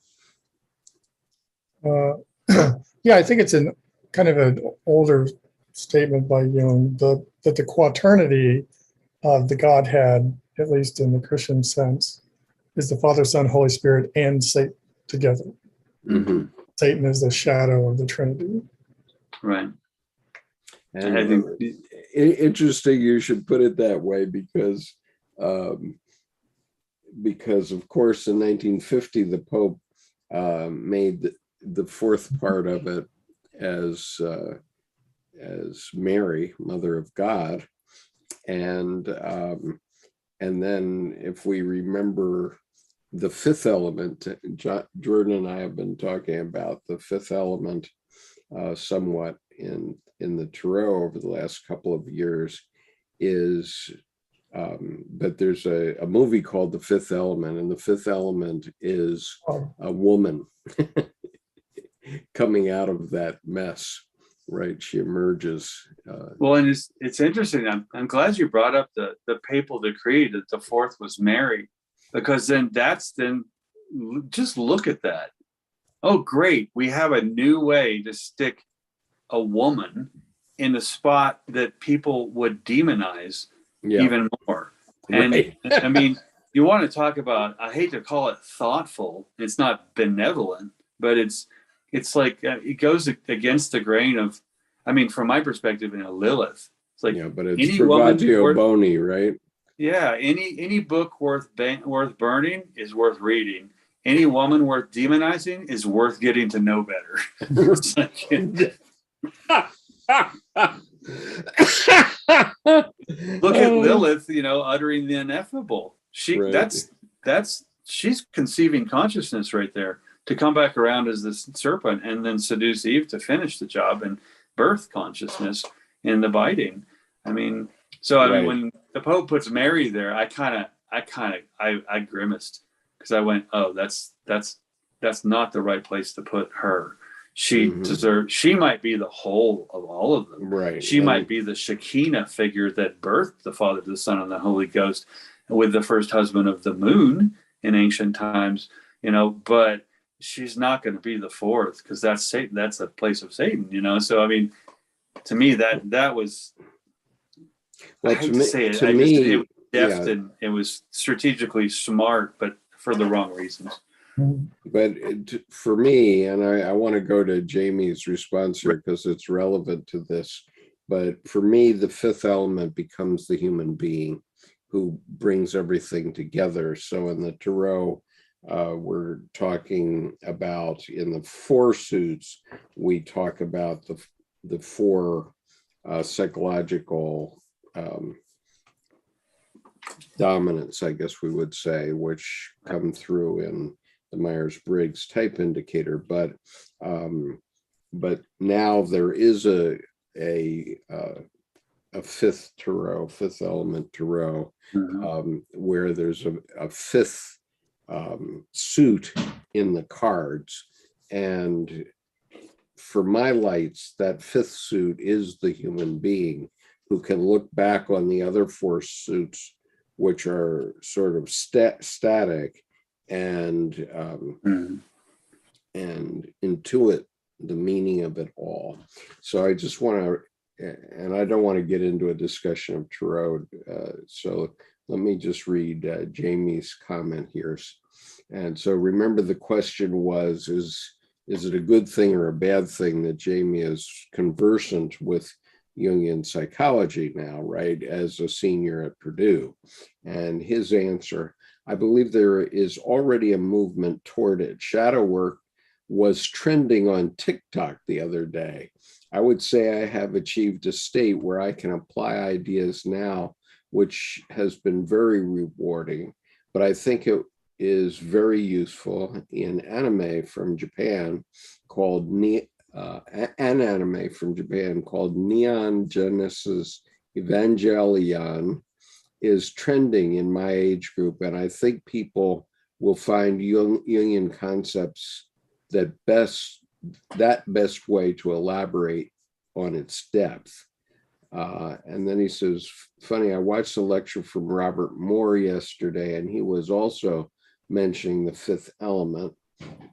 Yeah, I think it's an kind of an older statement by Jung that the quaternity of the Godhead, at least in the Christian sense, is the Father, Son, Holy Spirit, and Satan together. Mm-hmm. Satan is the shadow of the Trinity. Right. And I think interesting you should put it that way, because of course in 1950 the Pope made the fourth part of it as Mary, Mother of God, and then if we remember the fifth element, Jordan and I have been talking about the fifth element somewhat in the Tarot over the last couple of years, is But there's a movie called The Fifth Element, and the fifth element is a woman coming out of that mess, right? She emerges. Well, and it's interesting. I'm glad you brought up the papal decree that the fourth was Mary, because then just look at that. Oh, great. We have a new way to stick a woman in a spot that people would demonize even more. And right. I mean, you want to talk about, I hate to call it thoughtful. It's not benevolent, but it's like it goes against the grain of, I mean, from my perspective, Lilith. It's like, but it's Travaggio Boni, right? Yeah, any book worth burning is worth reading. Any woman worth demonizing is worth getting to know better. It's like, look at Lilith, uttering the ineffable. She's conceiving consciousness right there, to come back around as this serpent and then seduce Eve to finish the job and birth consciousness in the biting. I mean, so I mean, when the Pope puts Mary there, I grimaced, because I went, oh, that's not the right place to put her. She deserves, she might be the whole of all of them. Right. She might be the Shekinah figure that birthed the Father, the Son, and the Holy Ghost, with the first husband of the moon in ancient times, but she's not going to be the fourth, because that's Satan. That's a place of Satan, So, I mean, to me, that was, well, I hate to say it. It was deft, and it was strategically smart, but for the wrong reasons. But for me, and I want to go to Jamie's response here because it's relevant to this, but for me, the fifth element becomes the human being who brings everything together. So in the Tarot, we're talking about, in the four suits, we talk about the four psychological dominants, I guess we would say, which come through in the Myers-Briggs type indicator, but now there is a fifth tarot, fifth element tarot, where there's a fifth suit in the cards, and for my lights, that fifth suit is the human being who can look back on the other four suits, which are sort of static, and intuit the meaning of it all. So I just want to, and I don't want to get into a discussion of tarot, so let me just read Jamie's comment here. And so remember, the question was, is it a good thing or a bad thing that Jamie is conversant with Jungian psychology now, right, as a senior at Purdue? And his answer: I believe there is already a movement toward it. Shadow work was trending on TikTok the other day. I would say I have achieved a state where I can apply ideas now, which has been very rewarding, but I think it is very useful in anime from Japan called Neon Genesis Evangelion is trending in my age group, and I think people will find Jungian concepts that best way to elaborate on its depth. And then he says, funny, I watched a lecture from Robert Moore yesterday, and he was also mentioning the fifth element.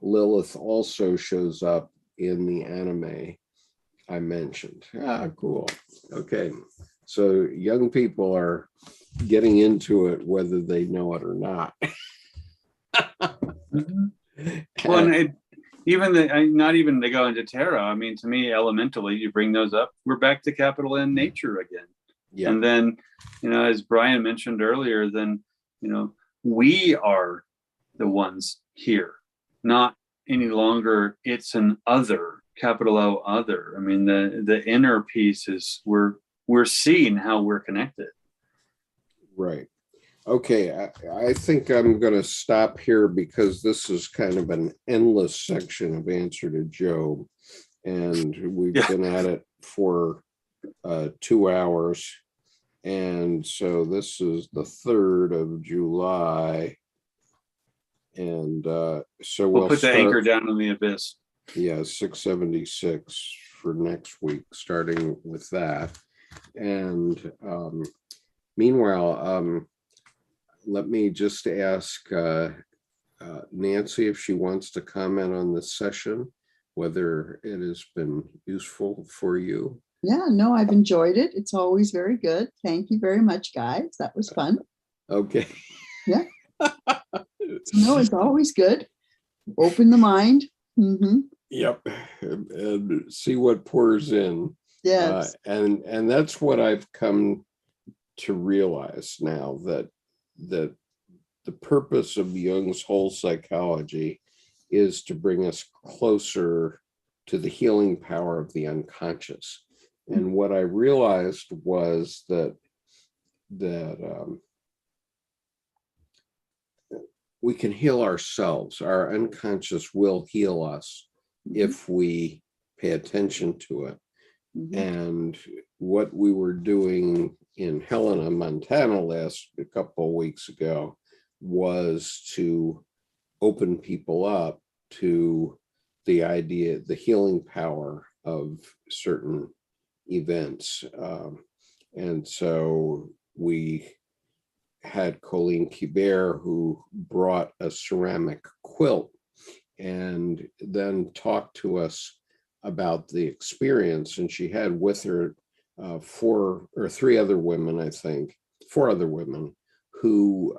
Lilith also shows up in the anime I mentioned. Cool. Okay. So young people are getting into it, whether they know it or not. Well, and not even to go into tarot. I mean, to me, elementally, you bring those up, we're back to capital N nature again. Yeah. And then, as Brian mentioned earlier, then, we are the ones here, not any longer it's an other, capital O other. I mean, the inner piece is we're seeing how we're connected. Right. Okay, I think I'm going to stop here because this is kind of an endless section of Answer to Job, and we've been at it for 2 hours, And so this is the 3rd of July. And so We'll we'll put the start, anchor down in the abyss. yeah, 676 for next week, starting with that. And meanwhile, let me just ask Nancy if she wants to comment on this session, whether it has been useful for you. Yeah, no, I've enjoyed it. It's always very good. Thank you very much, guys. That was fun. Okay. Yeah. No, it's always good. Open the mind. Mm-hmm. Yep. And see what pours in. Yes. And that's what I've come to realize now, that the purpose of Jung's whole psychology is to bring us closer to the healing power of the unconscious. And what I realized was that we can heal ourselves. Our unconscious will heal us if we pay attention to it. Mhm. And what we were doing in Helena, Montana a couple of weeks ago was to open people up to the idea, the healing power of certain events. And so we had Colleen Kibert, who brought a ceramic quilt and then talked to us about the experience. And she had with her 4 or 3 other women, I think, 4 other women who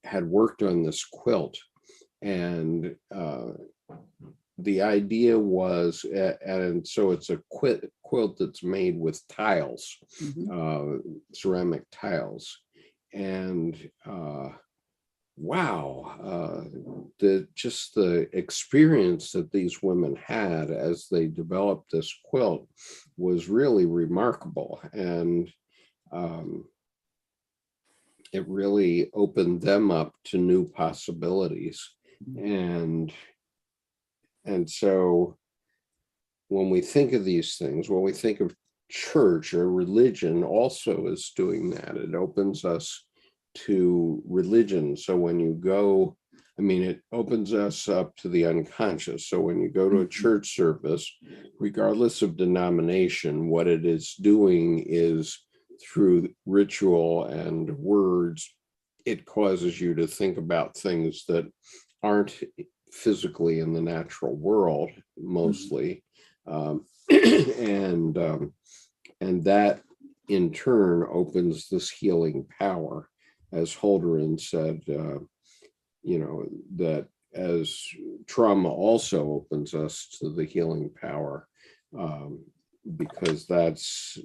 had worked on this quilt. And the idea was, and so it's a quilt that's made with tiles, ceramic tiles. And wow, the experience that these women had as they developed this quilt was really remarkable. And it really opened them up to new possibilities. And so when we think of these things, when we think of church or religion also is doing that. It opens us to religion. So when you go, I mean, it opens us up to the unconscious. So when you go to a church service, regardless of denomination, what it is doing is through ritual and words, it causes you to think about things that aren't physically in the natural world, mostly. And that in turn opens this healing power. As Holderin said, that as trauma also opens us to the healing power, because that's,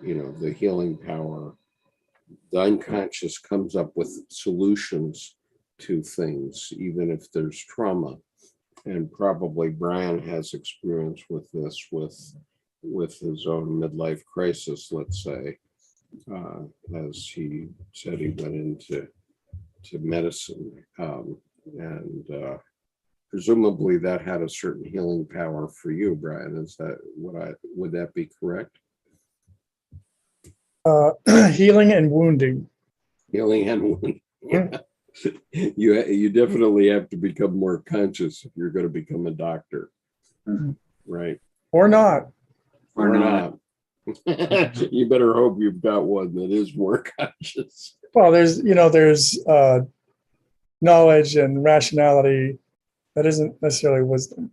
the healing power, the unconscious comes up with solutions to things, even if there's trauma. And probably Brian has experience with this, with his own midlife crisis, let's say, as he said he went into medicine, and presumably that had a certain healing power for you, Brian. Is that would that be correct? Healing and wounding. Healing and wounding. Yeah. You definitely have to become more conscious if you're going to become a doctor, right? Or not. Or not. You better hope you've got one that is more conscious. Well, there's knowledge and rationality that isn't necessarily wisdom.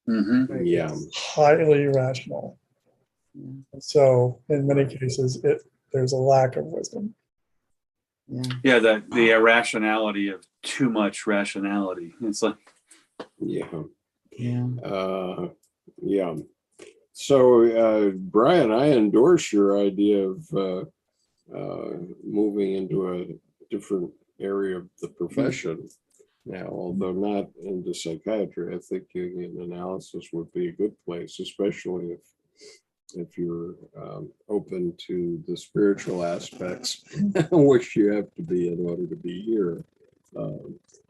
Yeah. It's highly rational. So in many cases, there's a lack of wisdom. Yeah, the irrationality of too much rationality. It's like, yeah. So, Brian, I endorse your idea of moving into a different area of the profession now, although not into psychiatry. I think Jungian analysis would be a good place, especially if you're open to the spiritual aspects, which you have to be in order to be here.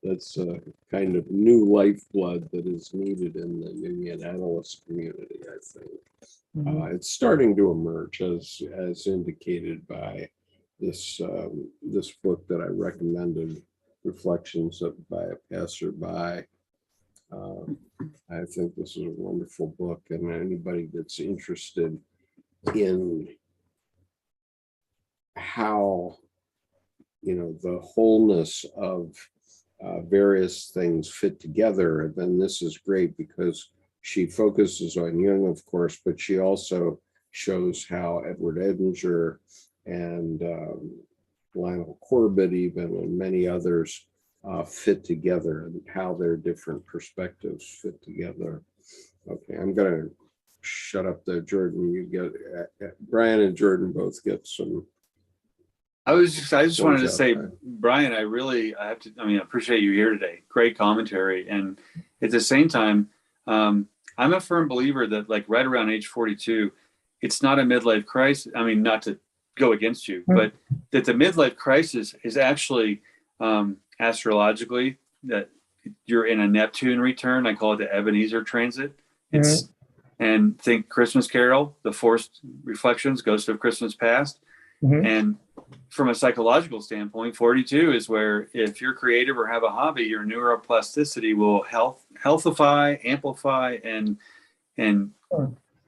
That's a kind of new lifeblood that is needed in the Jungian analyst community, think. Mhm. It's starting to emerge as indicated by this this book that I recommended, Reflections by a Passerby. I think this is a wonderful book, and anybody that's interested in how, the wholeness of various things fit together, then this is great, because she focuses on Jung, of course, but she also shows how Edward Edinger and Lionel Corbett, even, and many others fit together, and how their different perspectives fit together. Okay, I'm going to shut up there, Jordan. You get Brian and Jordan both get some. I just wanted to say, Right. Brian, I appreciate you here today. Great commentary. And at the same time, I'm a firm believer that, like, right around age 42, it's not a midlife crisis. I mean, not to go against you, but that the midlife crisis is actually astrologically that you're in a Neptune return. I call it the Ebenezer transit. It's and think Christmas Carol, the forced reflections, Ghost of Christmas Past. And from a psychological standpoint, 42 is where, if you're creative or have a hobby, your neuroplasticity will healthify, amplify, and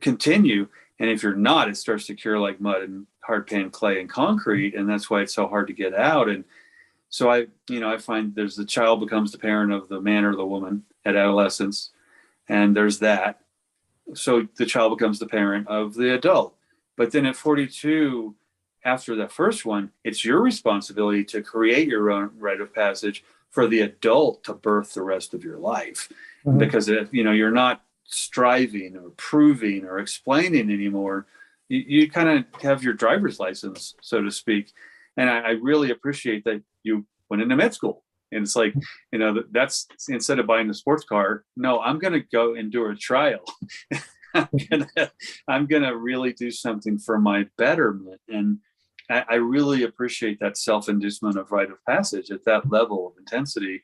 continue. And if you're not, it starts to cure like mud and hard pan, clay, and concrete. And that's why it's so hard to get out. And so I find there's the child becomes the parent of the man or the woman at adolescence. And there's that. So the child becomes the parent of the adult. But then at 42, after the first one, it's your responsibility to create your own rite of passage for the adult to birth the rest of your life. Because you're not striving or proving or explaining anymore. You kind of have your driver's license, so to speak. And I really appreciate that you went into med school. And it's like, that's, instead of buying a sports car, no, I'm going to go and do a trial. I'm gonna really do something for my betterment. And I really appreciate that self-inducement of rite of passage at that level of intensity.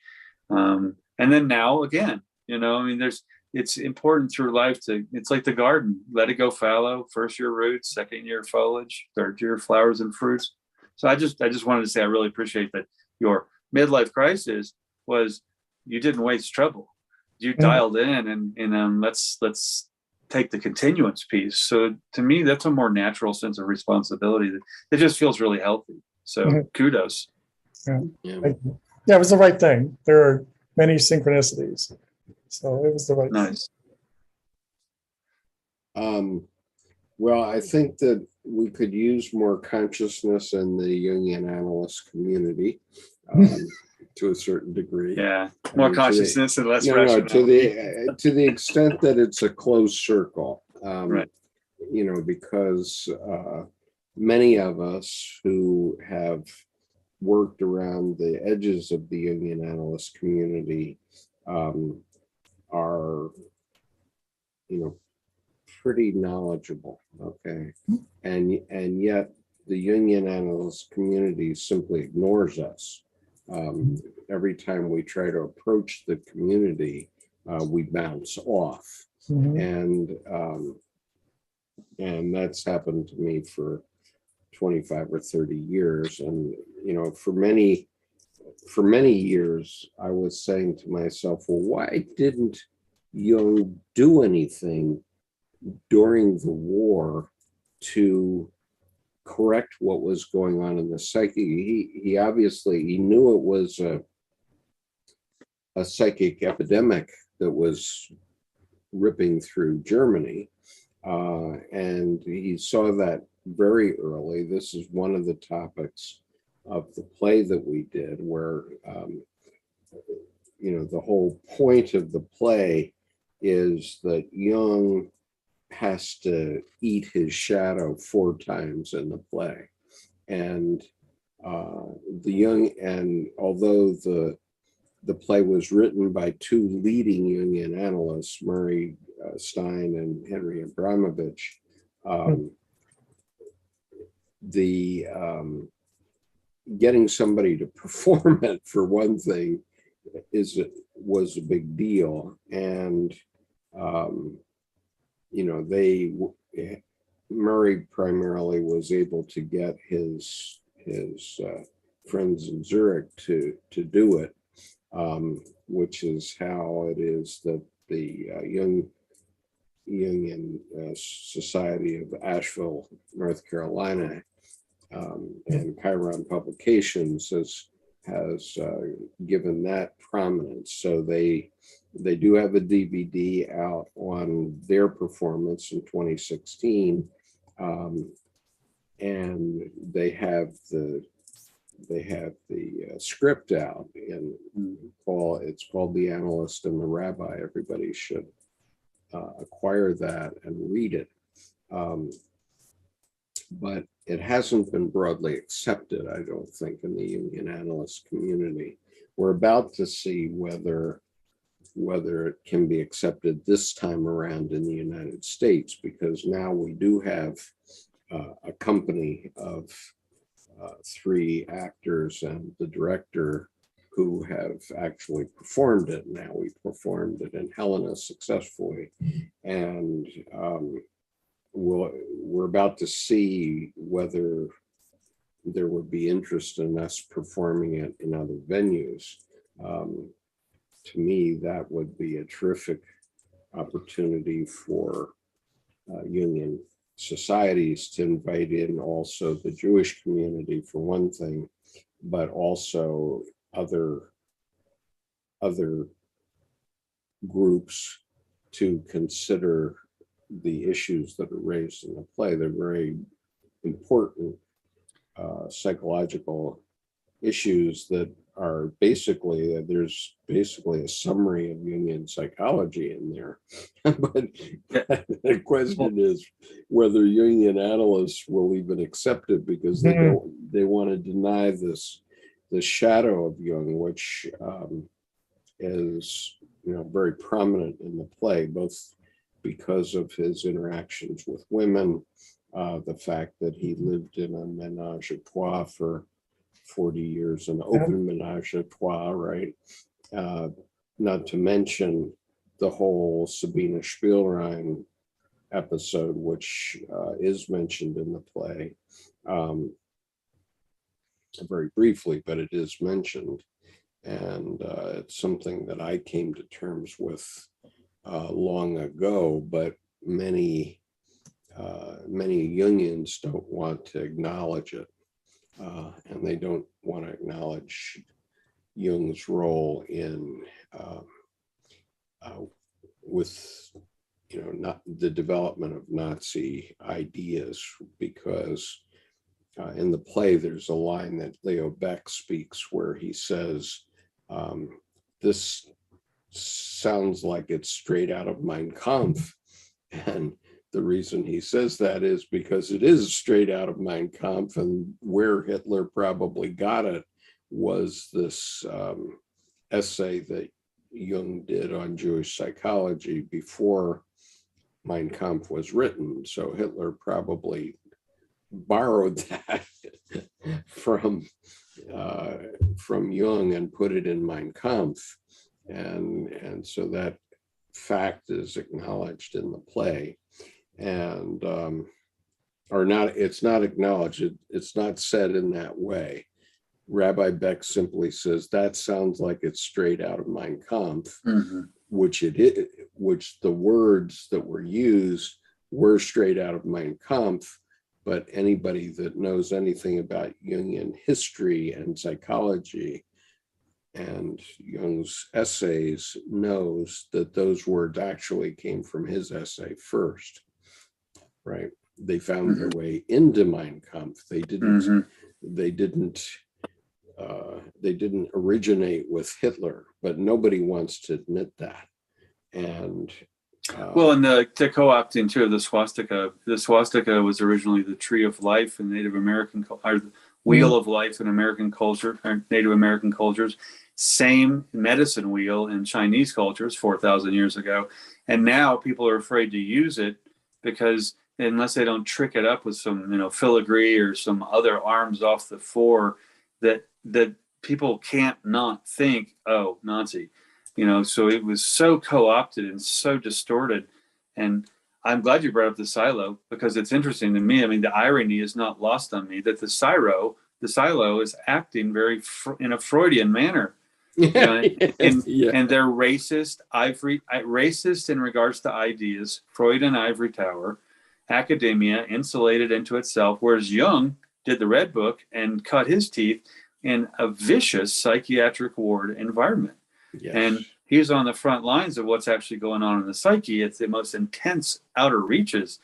And then now again, it's important through life it's like the garden, let it go fallow, first year roots, second year foliage, third year flowers and fruits. So I just wanted to say, I really appreciate that your midlife crisis was, you didn't waste trouble. You dialed in and let's take the continuance piece. So to me, that's a more natural sense of responsibility that just feels really healthy. So kudos. Yeah, it was the right thing. There are many synchronicities. So it was the right Nice. Well, I think that we could use more consciousness in the Jungian analyst community to a certain degree. Yeah, more consciousness and less rationality. To the extent that it's a closed circle, right. Because many of us who have worked around the edges of the Jungian analyst community are, pretty knowledgeable, okay, and yet the Jungian analyst community simply ignores us. Every time we try to approach the community, we bounce off, and that's happened to me for 25 or 30 years. And for many years, I was saying to myself, well, why didn't Jung do anything during the war to correct what was going on in the psyche? He obviously knew it was a psychic epidemic that was ripping through Germany, and he saw that very early. This is one of the topics of the play that we did, where the whole point of the play is that Jung has to eat his shadow 4 times in the play. And although the play was written by 2 leading Jungian analysts, Murray Stein and Henry Abramovich, the getting somebody to perform it, for one thing, was a big deal. And Murray primarily was able to get his friends in Zurich to do it, which is how it is that the Jungian Society of Asheville, North Carolina, and Chiron Publications has given that prominence. So they do have a DVD out on their performance in 2016, and they have the script out, and it's called The Analyst and the Rabbi. Everybody should acquire that and read it. But it hasn't been broadly accepted, I don't think, in the Jungian analyst community. We're about to see whether it can be accepted this time around in the United States, because now we do have a company of 3 actors and the director who have actually performed it. Now we performed it in Helena successfully, and we're about to see whether there would be interest in us performing it in other venues. To me, that would be a terrific opportunity for Jungian societies to invite in also the Jewish community for one thing, but also other groups to consider the issues that are raised in the play. They're very important psychological issues that are there's basically a summary of Jungian psychology in there. But the question is whether Jungian analysts will even accept it, because they want to deny the shadow of Jung, which is very prominent in the play, both because of his interactions with women, the fact that he lived in a menage a trois for 40 years, an open menage a trois, right? Not to mention the whole Sabina Spielrein episode, which is mentioned in the play, very briefly, but it is mentioned. And it's something that I came to terms with long ago, but many Jungians don't want to acknowledge it, and they don't want to acknowledge Jung's role in with not the development of Nazi ideas, because in the play there's a line that Leo Beck speaks where he says, this sounds like it's straight out of Mein Kampf. And the reason he says that is because it is straight out of Mein Kampf, and where Hitler probably got it was this essay that Jung did on Jewish psychology before Mein Kampf was written. So Hitler probably borrowed that from Jung and put it in Mein Kampf. And so that fact is acknowledged in the play, and it's not acknowledged. It's not said in that way. Rabbi Beck simply says that sounds like it's straight out of Mein Kampf, which it is, which the words that were used were straight out of Mein Kampf. But anybody that knows anything about Jungian history and psychology and Jung's essays knows that those words actually came from his essay first, right? They found their way into Mein Kampf. They didn't originate with Hitler, but nobody wants to admit that. And well, and the co-opting too of the swastika. The swastika was originally the tree of life in Native American, or the wheel of life in American culture, or Native American cultures. Same medicine wheel in Chinese cultures 4,000 years ago. And now people are afraid to use it because unless they don't trick it up with some, filigree or some other arms off the fore, that people can't not think, oh, Nazi. So it was so co-opted and so distorted. And I'm glad you brought up the silo, because it's interesting to me. I mean, the irony is not lost on me that the silo is acting very in a Freudian manner. You know, and they're racist in regards to ideas, Freud and ivory tower, academia insulated into itself, whereas Jung did the Red Book and cut his teeth in a vicious psychiatric ward environment. Yes. And he's on the front lines of what's actually going on in the psyche. It's the most intense outer reaches.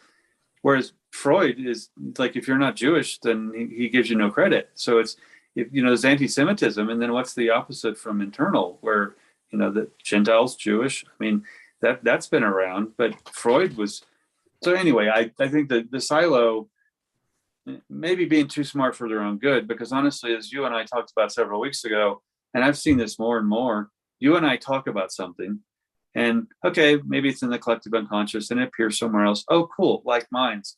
Whereas Freud is like, if you're not Jewish, then he gives you no credit. So it's, there's anti-Semitism. And then what's the opposite from internal, where, the Gentiles, Jewish? I mean, that's been around, but Freud was. So anyway, I think that the silo maybe being too smart for their own good, because honestly, as you and I talked about several weeks ago, and I've seen this more and more, you and I talk about something and okay, maybe it's in the collective unconscious and it appears somewhere else. Oh, cool, like minds.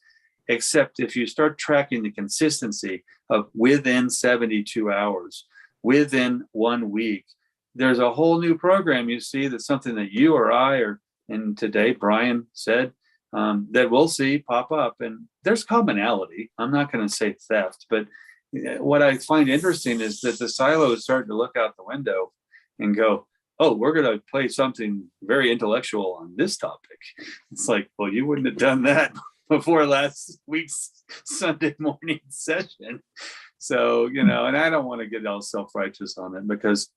Except if you start tracking the consistency of within 72 hours, within 1 week, there's a whole new program you see that's something that you or I, and today Brian said, that we'll see pop up. And there's commonality. I'm not going to say theft, but what I find interesting is that the silo is starting to look out the window and go, oh, we're going to play something very intellectual on this topic. It's like, well, you wouldn't have done that before last week's Sunday morning session. So, and I don't want to get all self-righteous on it, because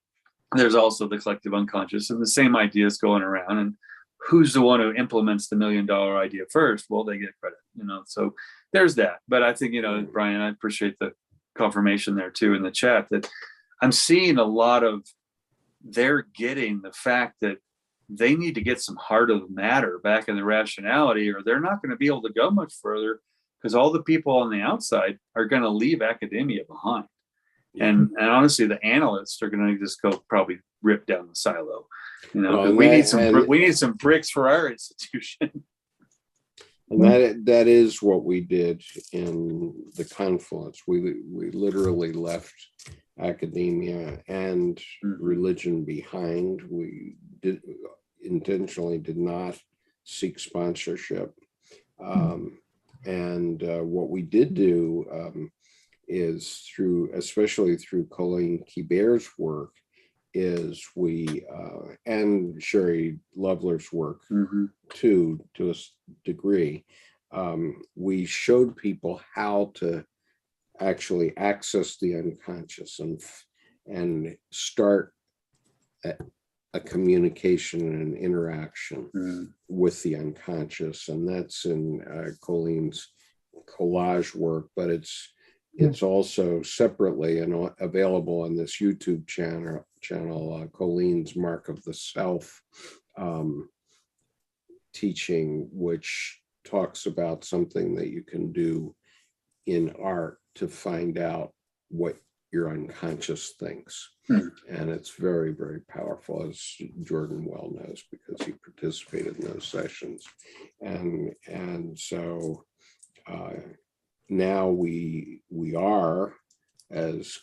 there's also the collective unconscious and the same ideas going around. And who's the one who implements the $1 million idea first? Well, they get credit, so there's that. But I think, Brian, I appreciate the confirmation there too in the chat, that I'm seeing a lot of, they're getting the fact that they need to get some heart of matter back in the rationality, or they're not going to be able to go much further, because all the people on the outside are going to leave academia behind. And honestly, the analysts are going to just go probably rip down the silo. We need some bricks for our institution. And that is what we did in the confluence. We literally left academia and religion behind. We intentionally did not seek sponsorship. And what we did do is especially through Colleen Kiber's work, is we, and Sherry Lovler's work too, to a degree, we showed people how to actually access the unconscious and start a communication and an interaction with the unconscious. And that's in Colleen's collage work, but it's also separately and available on this YouTube channel, Colleen's Mark of the Self teaching, which talks about something that you can do in art to find out what your unconscious thinks. And it's very, very powerful, as Jordan well knows, because he participated in those sessions. And so now we are, as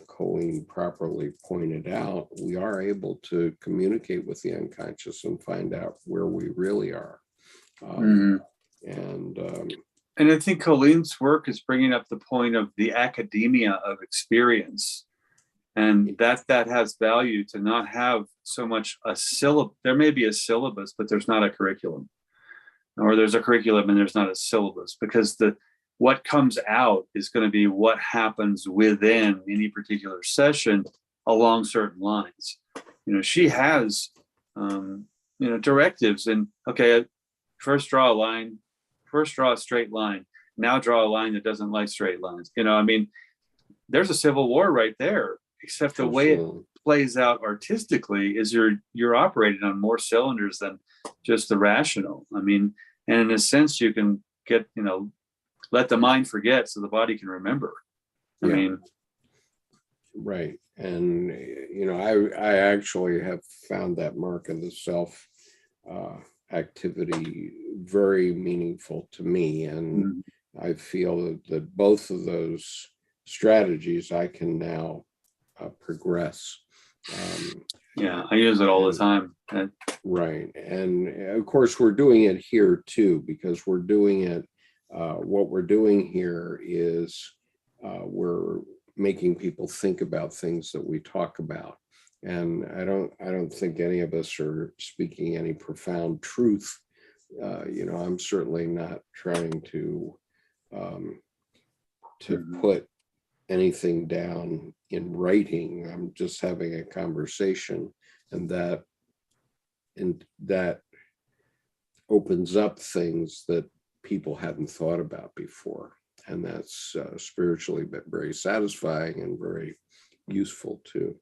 Colleen properly pointed out, we are able to communicate with the unconscious and find out where we really are. And I think Colleen's work is bringing up the point of the academia of experience, and that has value, to not have so much a syllabus. There may be a syllabus, but there's not a curriculum, or there's a curriculum and there's not a syllabus, because what comes out is going to be what happens within any particular session along certain lines. She has, directives, and okay, first draw a line, first draw a straight line, now draw a line that doesn't like straight lines. There's a civil war right there, except the way it plays out artistically is you're operating on more cylinders than just the rational. And in a sense, you can get, let the mind forget so the body can remember. Right. And, I actually have found that mark of the self activity very meaningful to me. And I feel that both of those strategies I can now progress Yeah, I use it all the time. Right. And of course, we're doing it here too, because we're doing it. What we're doing here is we're making people think about things that we talk about. And I don't think any of us are speaking any profound truth. I'm certainly not trying to put anything down in writing. I'm just having a conversation, and that opens up things that people hadn't thought about before, and that's spiritually very satisfying and very useful too.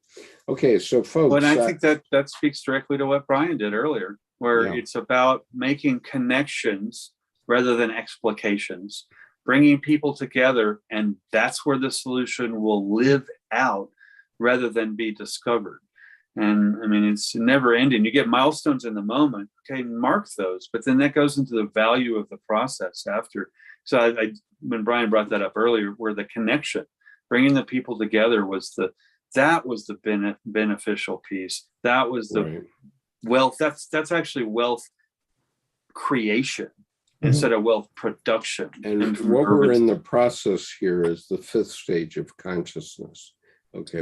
Okay, so folks, well, and I think that speaks directly to what Brian did earlier, where it's about making connections rather than explications, bringing people together, and that's where the solution will live out rather than be discovered. And I mean, it's never ending. You get milestones in the moment, okay, mark those, but then that goes into the value of the process after. So I when Brian brought that up earlier, where the connection, bringing the people together was the beneficial piece. That was the wealth. That's actually wealth creation instead of wealth production. And what we're in the process here is the fifth stage of consciousness. Okay,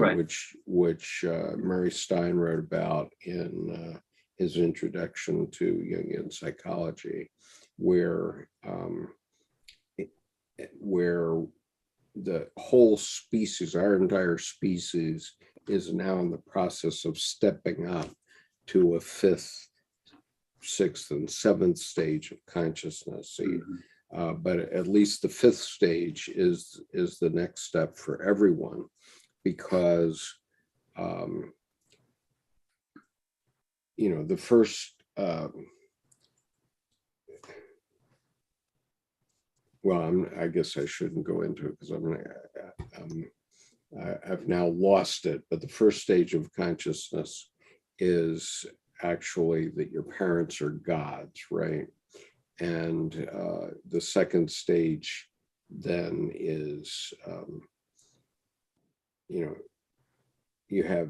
which Mary Stein wrote about in his introduction to Jungian psychology, where the whole species, our entire species, is now in the process of stepping up to a fifth, sixth, and seventh stage of consciousness. But at least the fifth stage is the next step for everyone, because the first I guess I shouldn't go into it because I've now lost it. But the first stage of consciousness is actually that your parents are gods, right? And the second stage then is you have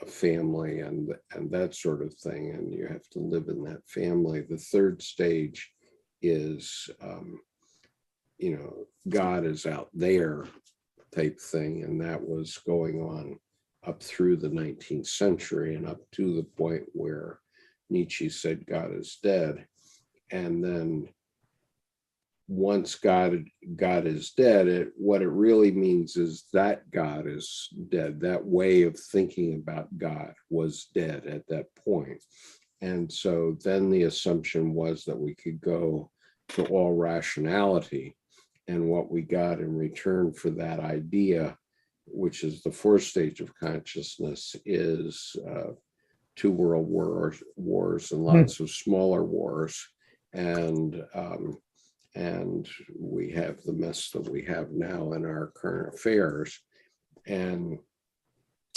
a family and that sort of thing, and you have to live in that family. The third stage is God is out there type thing, and that was going on up through the 19th century and up to the point where Nietzsche said God is dead. And then once God is dead, what it really means is that God is dead. That way of thinking about God was dead at that point. And so then the assumption was that we could go to all rationality. And what we got in return for that idea, which is the fourth stage of consciousness, is 2 world wars and lots of smaller wars. And we have the mess that we have now in our current affairs. And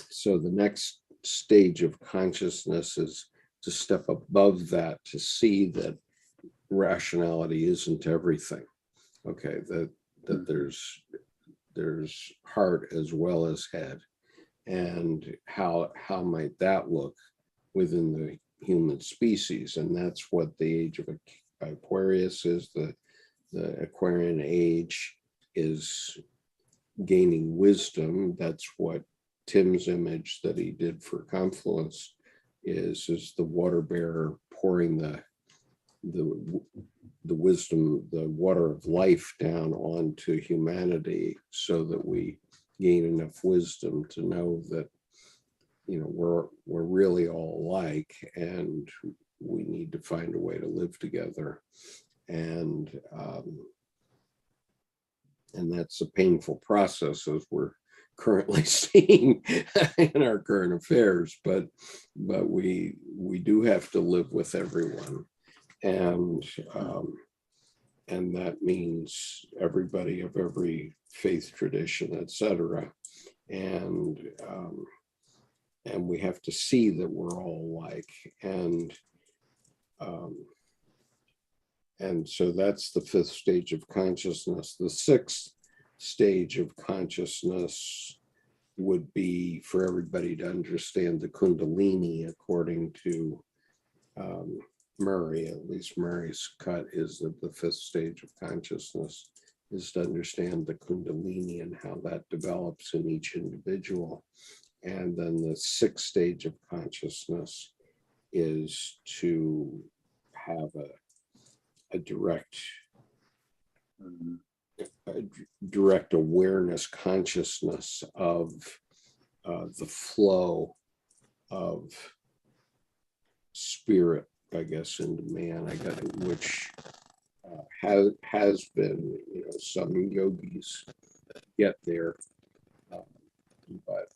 so the next stage of consciousness is to step above that, to see that rationality isn't everything. Okay, that there's heart as well as head. And how might that look within the human species? And that's what the age of Aquarius is. The Aquarian age is gaining wisdom. That's what Tim's image that he did for Confluence is the water bearer pouring the wisdom, the water of life down onto humanity, so that we gain enough wisdom to know that we're really all alike, and we need to find a way to live together. And that's a painful process, as we're currently seeing in our current affairs. But we do have to live with everyone, and that means everybody of every faith tradition, etc. And we have to see that we're all alike. And so that's the fifth stage of consciousness. The sixth stage of consciousness would be for everybody to understand the Kundalini, according to Murray. At least Murray's cut is that the fifth stage of consciousness is to understand the Kundalini and how that develops in each individual. And then the sixth stage of consciousness is to have a direct awareness, consciousness of the flow of spirit, I guess, into man. Which has been, some yogis get there, but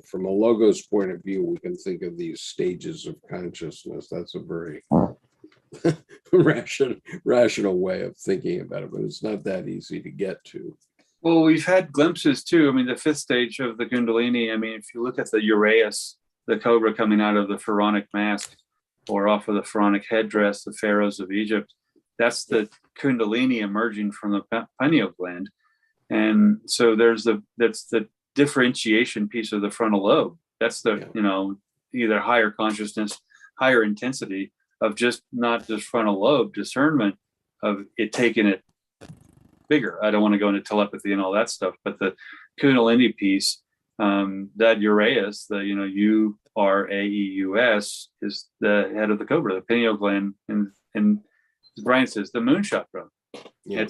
from a logos point of view, we can think of these stages of consciousness. That's a very rational way of thinking about it, but it's not that easy to get to. Well, we've had glimpses too. I mean, the fifth stage of the Kundalini, I mean, if you look at the Uraeus, the cobra coming out of the pharaonic mask or off of the pharaonic headdress, the pharaohs of Egypt, that's the Kundalini emerging from the pineal gland. And so that's the differentiation piece of the frontal lobe. That's the, either higher consciousness, higher intensity of just not just frontal lobe discernment of it taking it bigger. I don't want to go into telepathy and all that stuff, but the Kundalini piece, that Uraeus, the Uraeus is the head of the cobra, the pineal gland, and Brian says the moon chakra. Yeah.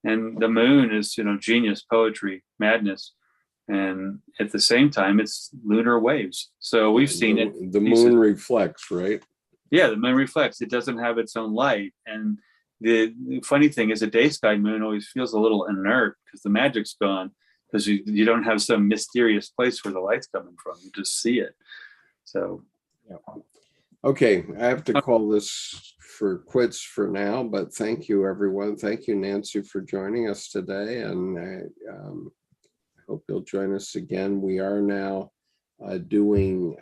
And the moon is genius, poetry, madness, and at the same time it's lunar waves. So we've seen it. The moon reflects, right? Yeah, the moon reflects. It doesn't have its own light. And the funny thing is, a day sky moon always feels a little inert because the magic's gone, because you don't have some mysterious place where the light's coming from. You just see it. So, yeah. Okay, I have to call this for quits for now, but thank you, everyone. Thank you, Nancy, for joining us today. And I hope you'll join us again. We are now doing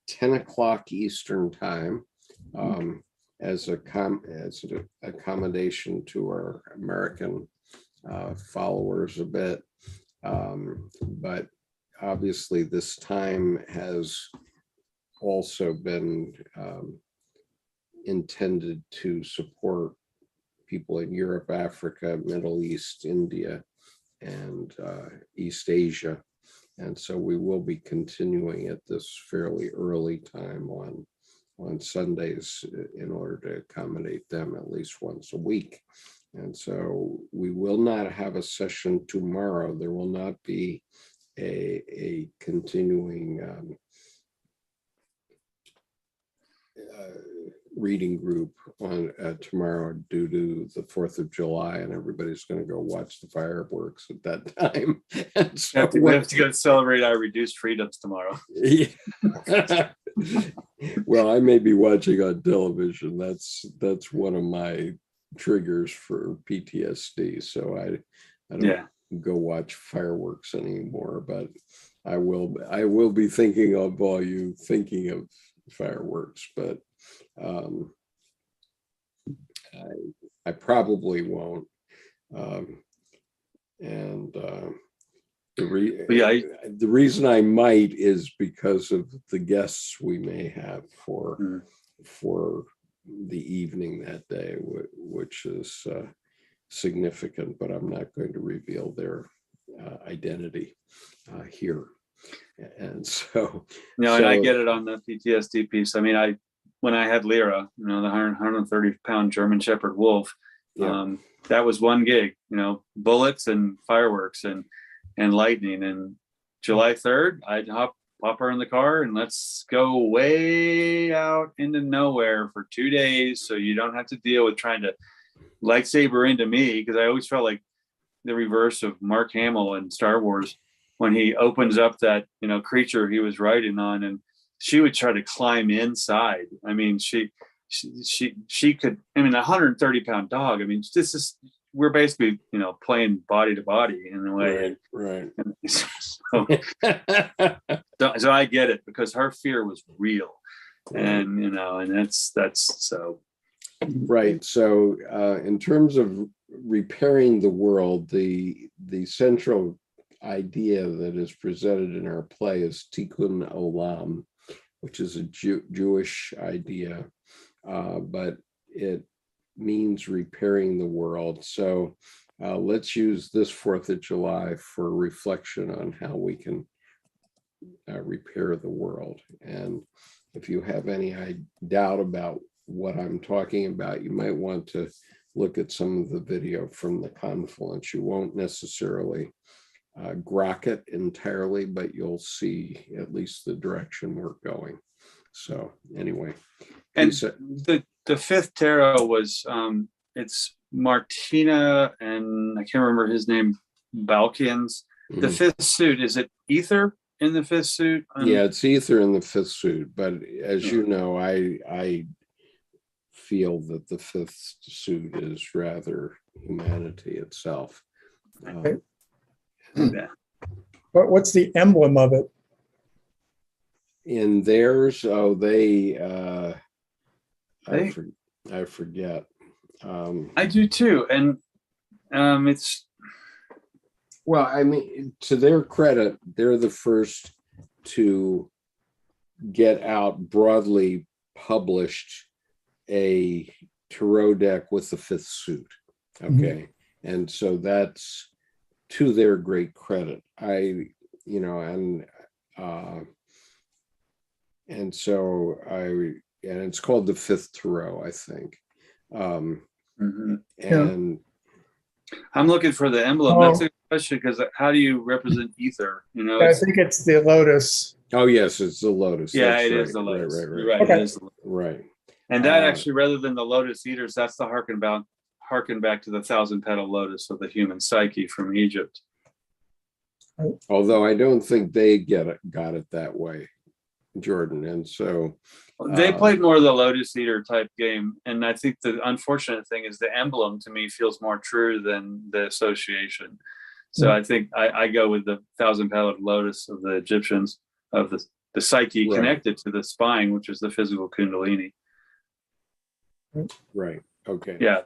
10 o'clock Eastern time as an accommodation to our American followers a bit. But obviously this time has also been intended to support people in Europe, Africa, Middle East, India, and East Asia. And so we will be continuing at this fairly early time on Sundays in order to accommodate them at least once a week. And so we will not have a session tomorrow. There will not be a continuing reading group on tomorrow due to the 4th of July, and everybody's going to go watch the fireworks at that time. And so we have to go celebrate our reduced freedoms tomorrow. Yeah. Well, I may be watching on television. That's one of my triggers for PTSD. So I don't go watch fireworks anymore, but I will be thinking of all you thinking of fireworks, but I probably won't. The reason I might is because of the guests we may have for the evening that day, which is significant, but I'm not going to reveal their identity here. And so, and I get it on the PTSD piece. I mean, when I had Lyra, the 130-pound German Shepherd wolf, that was one gig, bullets and fireworks and lightning. And July 3rd, I'd pop her in the car and let's go way out into nowhere for 2 days, so you don't have to deal with trying to lightsaber into me, because I always felt like the reverse of Mark Hamill in Star Wars when he opens up that creature he was riding on, and she would try to climb inside. I mean, she could. I mean, a 130-pound dog. I mean, we're basically playing body to body in a way. Right. So I get it, because her fear was real, and and that's so. Right. So in terms of repairing the world, the central idea that is presented in our play is tikkun olam, which is a Jewish idea, but it means repairing the world. So let's use this 4th of July for reflection on how we can repair the world. And if you have any doubt about what I'm talking about, you might want to look at some of the video from the confluence. You won't necessarily grok it entirely, but you'll see at least the direction we're going. So anyway. And the fifth tarot was, it's Martina, and I can't remember his name, Balkans. The fifth suit, is it ether in the fifth suit? Yeah, it's ether in the fifth suit, but as you know, I feel that the fifth suit is rather humanity itself. Yeah. But what's the emblem of it? In theirs, I forget. I do too, and it's, well, I mean, to their credit, they're the first to get out broadly published a tarot deck with the fifth suit. Okay. And so that's to their great credit. And it's called the fifth tarot, I think. And I'm looking for the emblem. That's a question, because how do you represent ether? I think it's the lotus. Oh yes, it's the lotus. Yeah, That's it right. is the lotus. Right. You're right. Okay. It is the lotus. Right. And that actually, rather than the lotus eaters, that's the harken back to the 1,000-petal lotus of the human psyche from Egypt. Although I don't think they got it that way, Jordan. And so they played more of the lotus eater type game. And I think the unfortunate thing is the emblem to me feels more true than the association. So I think I go with the 1,000-petaled lotus of the Egyptians, of the psyche connected to the spine, which is the physical kundalini. Right. Okay. Yeah.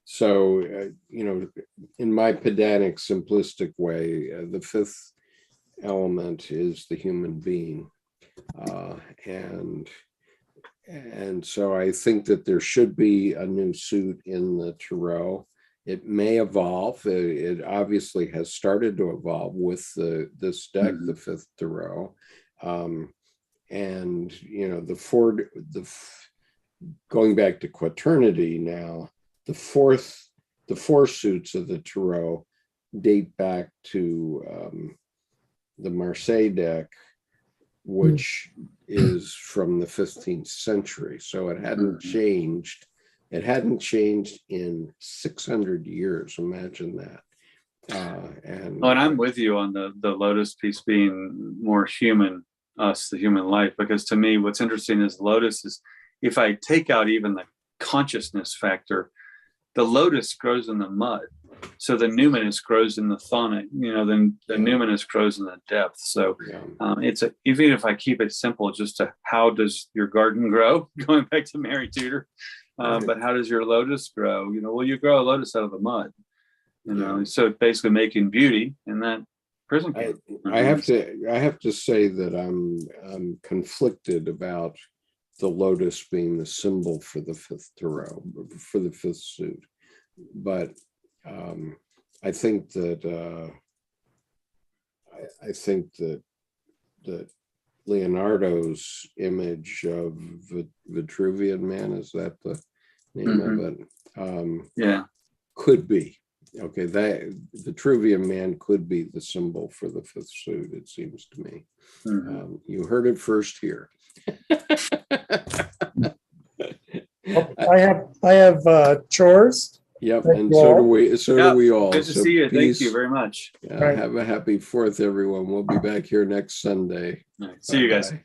So, in my pedantic, simplistic way, the fifth element is the human being. And so I think that there should be a new suit in the tarot. It may evolve. It obviously has started to evolve with this deck, the fifth tarot. Going back to quaternity now, the four suits of the tarot date back to the Marseille deck, which is from the 15th century. So it hadn't changed. It hadn't changed in 600 years. Imagine that. And I'm with you on the lotus piece being more human, the human life, because to me, what's interesting is lotus is, if I take out even the consciousness factor, the lotus grows in the mud. So the numinous grows in the thonic, then the numinous grows in the depth. So even if I keep it simple, just to how does your garden grow, going back to Mary Tudor, but how does your lotus grow? You grow a lotus out of the mud, so basically making beauty in that prison camp. I have to say that I'm conflicted about the lotus being the symbol for the fifth tarot, for the fifth suit. But I think that Leonardo's image of Vitruvian Man, is that the name of it? Could be. Okay, that Vitruvian Man could be the symbol for the fifth suit, it seems to me. You heard it first here. I have chores. Yep, and so do we. So do we all. Good to see you. Thank you very much. Have a happy 4th, everyone. We'll be back here next Sunday. All right. See you guys.